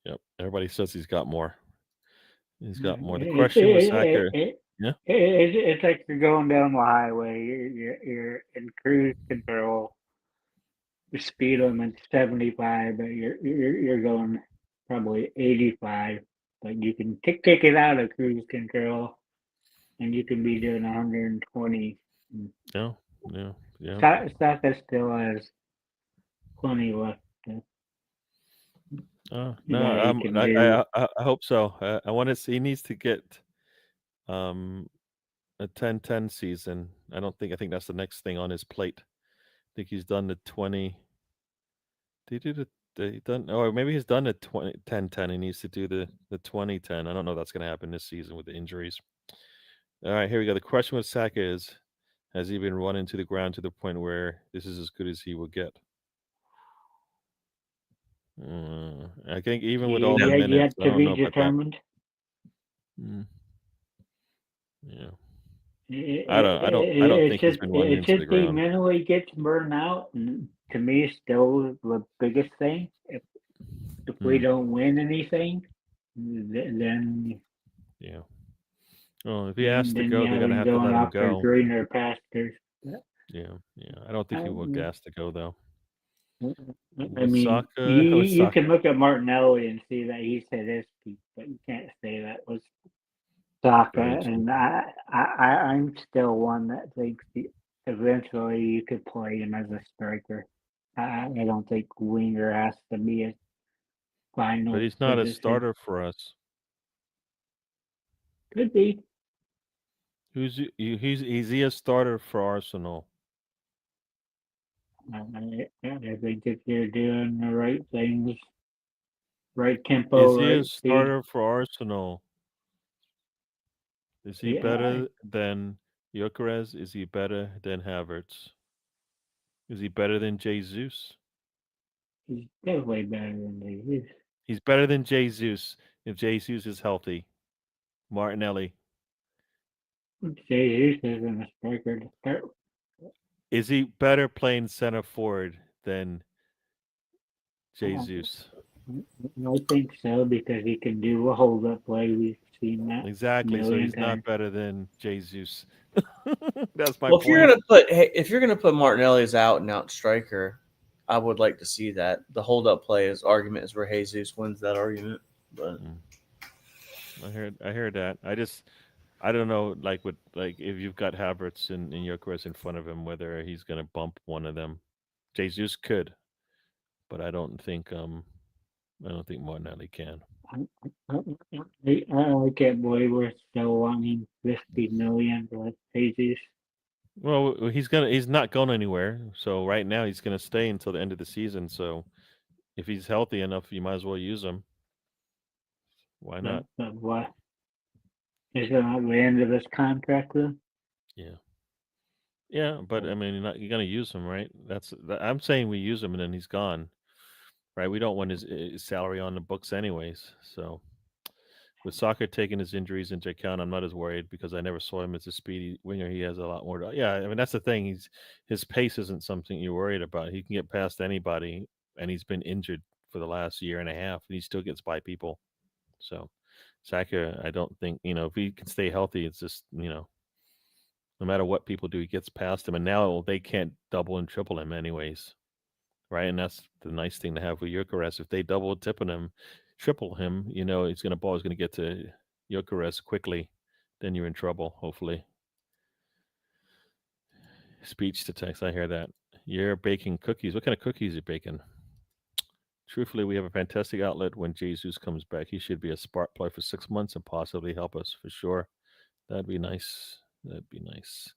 Yep. Everybody says he's got more. He's got more. The question with Saka. Yeah. It's like you're going down the highway. You're in cruise control. The speed limit's 75, but you're going probably 85. But you can kick it out of cruise control, and you can be doing 120. Yeah. Saka still has plenty left. No, I hope so. I want to see. He needs to get a 10-10 season. I think that's the next thing on his plate. I think he's done the 20. Did he do he done? Or maybe he's done the 10-10. He needs to do the 20-10. I don't know if that's going to happen this season with the injuries. All right, here we go. The question with Saka is, has he been run into the ground to the point where this is as good as he will get? I think even with all the minutes, I don't know about that. Yeah. I don't think he's been running into the ground. He mentally gets burned out, and to me, still the biggest thing. If we don't win anything, then yeah. Well, if he has to go, they're gonna have to let him go. Greener pastures. Yeah. I don't think he will gas to go though. I mean, you can look at Martinelli and see that he's hit his peak, but you can't say that was Saka. And I'm still one that thinks eventually you could play him as a striker. I don't think winger has to be a final. But he's not a starter for us. Could be. Is he a starter for Arsenal? I think if you're doing the right things right tempo, Is he a right speed. starter for Arsenal? Is he Yeah, better than Gyökeres? Is he better than Havertz? Is he better than Jesus? he's definitely better than Jesus. He's better than Jesus if Jesus is healthy. Martinelli. Jesus isn't a striker to start. Is he better playing center forward than Jesus? I think so because he can do a hold up play. We've seen that Exactly. So million he's times. not better than Jesus. That's my Well, point. if you're gonna put Martinelli as out and out striker, I would like to see that. The hold up play is argument is where Jesus wins that argument. But I heard that. I don't know like if you've got Havertz and Gyökeres in front of him whether he's gonna bump one of them. Jesus could, but I don't think Martinelli can. I can't believe we're still wanting 50 million for Jesus. Well, he's not going anywhere. So right now he's gonna stay until the end of the season. So if he's healthy enough, you might as well use him. Why not? But what? Is it at the end of his contract though? Yeah. Yeah, but I mean, you're gonna use him, right? I'm saying we use him and then he's gone, right? We don't want his salary on the books anyways. So with Soccer taking his injuries into account, I'm not as worried because I never saw him as a speedy winger. He has a lot more. Yeah, I mean that's the thing. His pace isn't something you're worried about. He can get past anybody, and he's been injured for the last year and a half, and he still gets by people. So Saka, I don't think if he can stay healthy, it's just no matter what people do, he gets past him, and now they can't double and triple him anyways, right? And that's the nice thing to have with Gyökeres. If they double tipping him, triple him, he's going to get to Gyökeres quickly. Then you're in trouble. Hopefully, speech to text. I hear that you're baking cookies. What kind of cookies are you baking? Truthfully, we have a fantastic outlet when Jesus comes back. He should be a spark plug for 6 months and possibly help us for sure. That'd be nice. That'd be nice.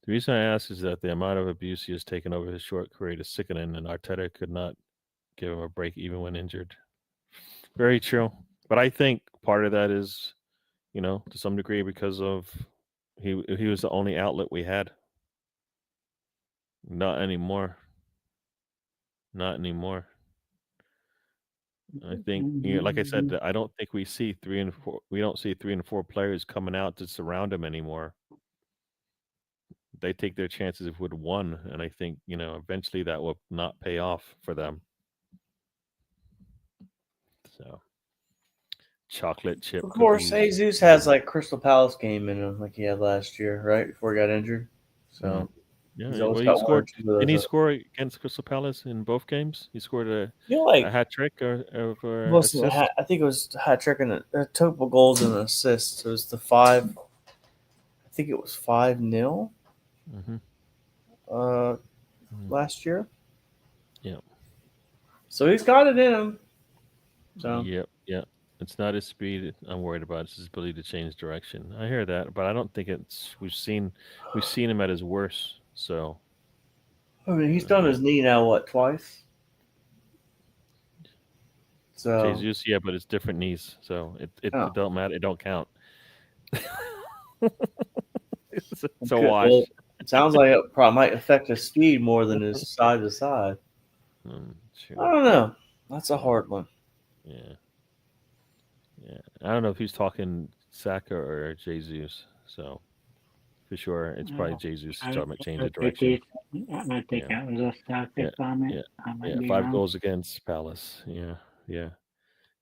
The reason I ask is that the amount of abuse he has taken over his short career is sickening, and Arteta could not give him a break even when injured. Very true. But I think part of that is, to some degree because of he was the only outlet we had. Not anymore. Not anymore. I think, like I said, I don't think we see 3 and 4. We don't see 3 and 4 players coming out to surround him anymore. They take their chances with one, and I think eventually that will not pay off for them. So, chocolate chip of course, cookies. Jesus has like Crystal Palace game in him, like he had last year, right before he got injured. So Yeah, he's always well, he got one or scored. two of Didn't he those. score against Crystal Palace in both games? He scored a Like hat trick or most of assist. I think it was hat trick and a total goals and an assist. It was the 5. I think it was 5-0 last year. Yeah. So he's got it in him. So Yep. It's not his speed I'm worried about. It's his ability to change direction. I hear that, but I don't think it's. We've seen him at his worst. So I mean, he's done his knee now twice. So Jesus, yeah, but it's different knees, so it don't matter. It don't count. it's a wash. Well, it sounds like it probably might affect his speed more than his side to side. Sure. I don't know. That's a hard one. Yeah. I don't know if he's talking Saka or Jesus. So for sure, it's probably Jesus talking about change of direction. I think that was a Saka comment. Yeah. 5 goals against Palace. Yeah. I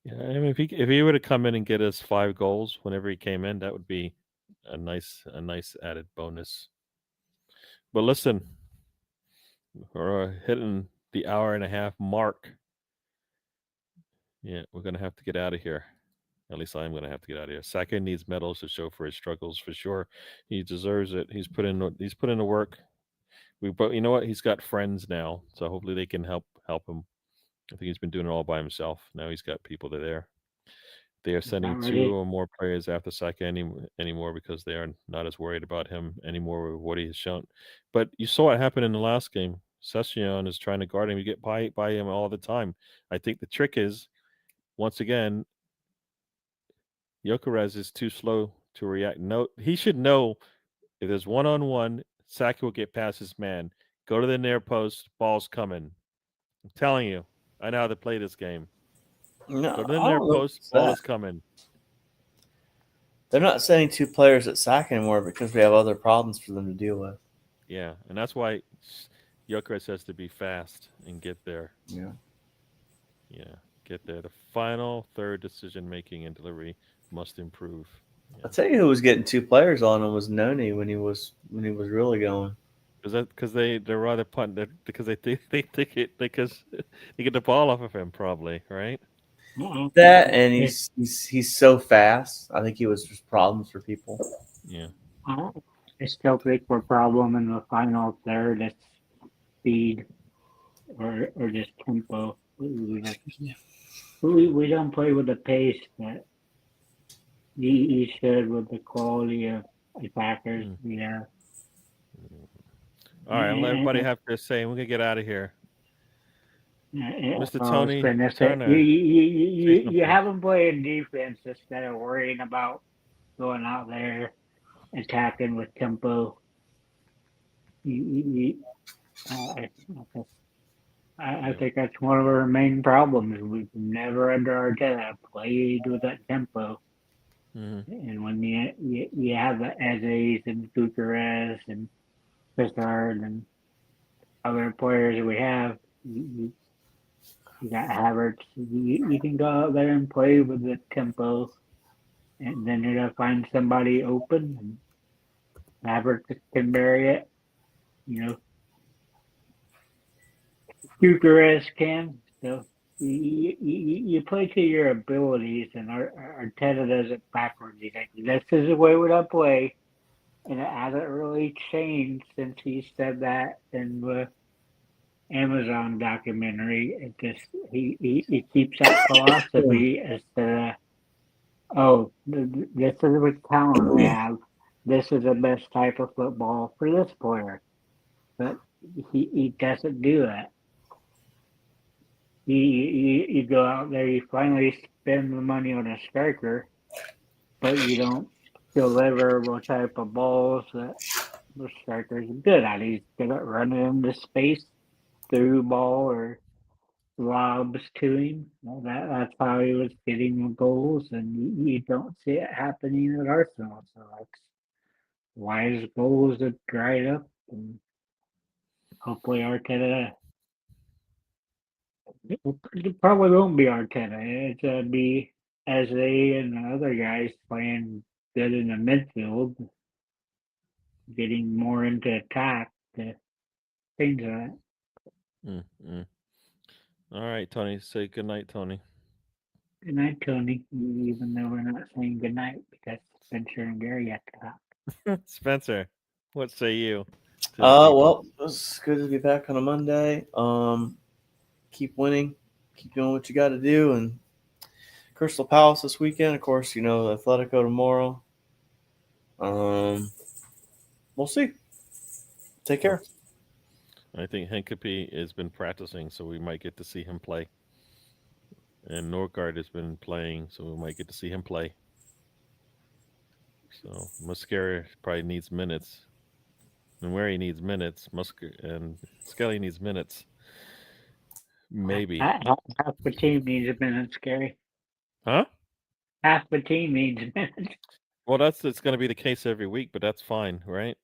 mean, if he were to come in and get us 5 goals whenever he came in, that would be a nice added bonus. But listen, we're hitting the hour and a half mark. Yeah, we're gonna have to get out of here. At least I'm gonna have to get out of here. Saka needs medals to show for his struggles for sure. He deserves it. He's put in the work. But you know what? He's got friends now, so hopefully they can help him. I think he's been doing it all by himself. Now he's got people that are there. They are sending 2 or more players after Saka anymore because they are not as worried about him anymore with what he has shown. But you saw what happened in the last game. Session is trying to guard him. You get by him all the time. I think the trick is once again, Gyökeres is too slow to react. No, he should know if there's 1-on-1, Saka will get past his man. Go to the near post, ball's coming. I'm telling you, I know how to play this game. No, Go to the I near don't know post, what's ball that. is coming. They're not sending 2 players at sack anymore because we have other problems for them to deal with. Yeah, and that's why Gyökeres has to be fast and get there. Yeah. Yeah, get there. The final third decision making and delivery must improve. I'll Yeah. tell you who was getting 2 players on him was Noni when he was really going. Because they're rather punt because they think because they get the ball off of him probably, right? That and he's so fast. I think he was just problems for people. Yeah. I still think we're problem in the final third. It's speed or just tempo. We don't play with the pace that you should with the quality of attackers we have. All right, I'll let everybody have their say. We're gonna get out of here. Mr. Tony Turner, You have them playing defense instead of worrying about going out there attacking with tempo. I think that's one of our main problems. We've never under Arteta played with that tempo. Mm-hmm. And when you have the Ezes and Bucharest and Pissard and other players we have, you got Havertz. You can go out there and play with the tempo, and then you're gonna find somebody open, and Havertz can bury it. You know, Bucharest can. So you play to your abilities, and Arteta does it backwards. He's like, this is the way we don't play. And it hasn't really changed since he said that in the Amazon documentary. It just he keeps that philosophy instead of this is what talent we have. This is the best type of football for this player, but he doesn't do that. You go out there, you finally spend the money on a striker, but you don't deliver what type of balls that the striker's good at. He's good at running into space through ball or lobs to him. Well, that's how he was getting the goals, and you don't see it happening at Arsenal. So that's why his goals have dried up, and hopefully Arteta. It probably won't be Arteta. It's gonna be Eze and the other guys playing good in the midfield, getting more into attack to things like that. Mm-hmm. All right, Tony. Say good night, Tony. Good night, Tony. Even though we're not saying good night because Spencer and Gary have to talk. Spencer, what say you? Well, it's good to be back on a Monday. Keep winning, keep doing what you got to do, and Crystal Palace this weekend. Of course, Atletico tomorrow. We'll see. Take care. I think Hincapie has been practicing, so we might get to see him play. And Norgard has been playing, so we might get to see him play. So Muscari probably needs minutes. And where he needs minutes, and Skelly needs minutes. Maybe. Half the team needs minutes, Gary. Huh? Half the team needs minutes. Well, it's going to be the case every week, but that's fine, right?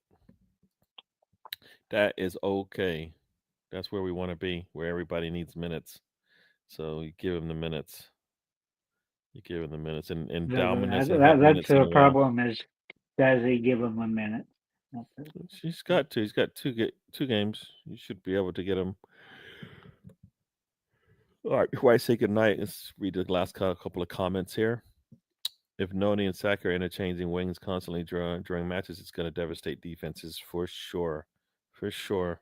That is okay. That's where we want to be, where everybody needs minutes. So you give him the minutes. You give him the minutes, and Dauman doesn't have minutes That's in the a while. problem is, does he give him a minute? He's got two. He's got two games. You should be able to get him. All right. Before I say goodnight, let's read the last couple of comments here. If Noni and Saka are interchanging wings constantly during matches, it's going to devastate defenses for sure. For sure.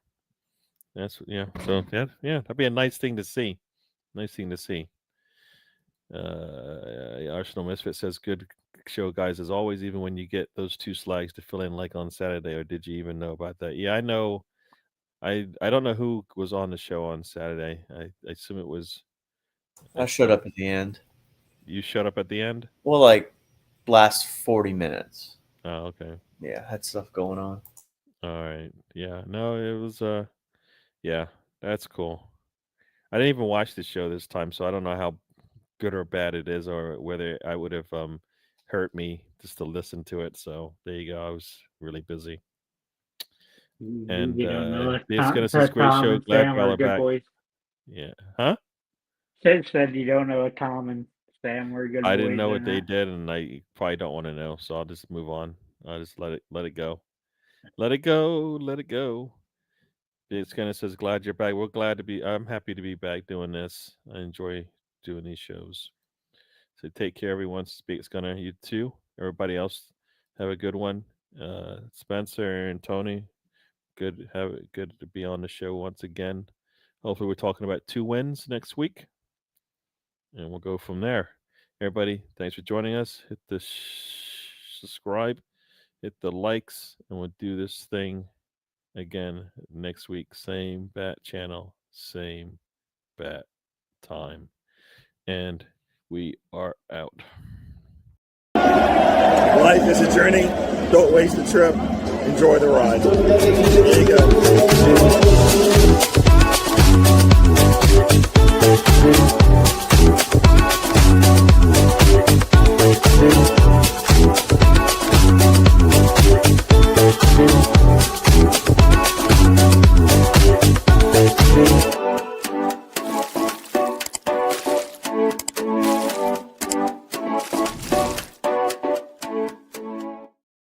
That's So that'd be a nice thing to see. Nice thing to see. Arsenal Misfit says, "Good show, guys, as always. Even when you get those 2 slags to fill in, like on Saturday, or did you even know about that?" Yeah, I know. I don't know who was on the show on Saturday. I assume it was. I showed up at the end. You showed up at the end. Well, like last 40 minutes. Oh, okay. Yeah, had stuff going on. All right. Yeah. No, it was. Yeah, that's cool. I didn't even watch the show this time, so I don't know how good or bad it is, or whether I would have hurt me just to listen to it. So there you go. I was really busy. And You don't know if it's gonna Tom, say it's a great Tom show. and Glad Sam y'all are are good back. boys. Yeah. Huh? Sid said you don't know if Tom and Sam were good boys. I didn't know what or they not. did, and I probably don't want to know, so I'll just move on. I'll just let it go. Let it go. Let it go. It's gonna says glad you're back. We're glad to be. I'm happy to be back doing this. I enjoy doing these shows. So take care, everyone. Speaks gonna you too. Everybody else, have a good one. Spencer and Tony, good to be on the show once again. Hopefully, we're talking about 2 wins next week, and we'll go from there. Everybody, thanks for joining us. Hit the subscribe, hit the likes, and we'll do this thing again next week. Same bat channel, same bat time, and we are out. Life is a journey. Don't waste the trip. Enjoy the ride. There you go.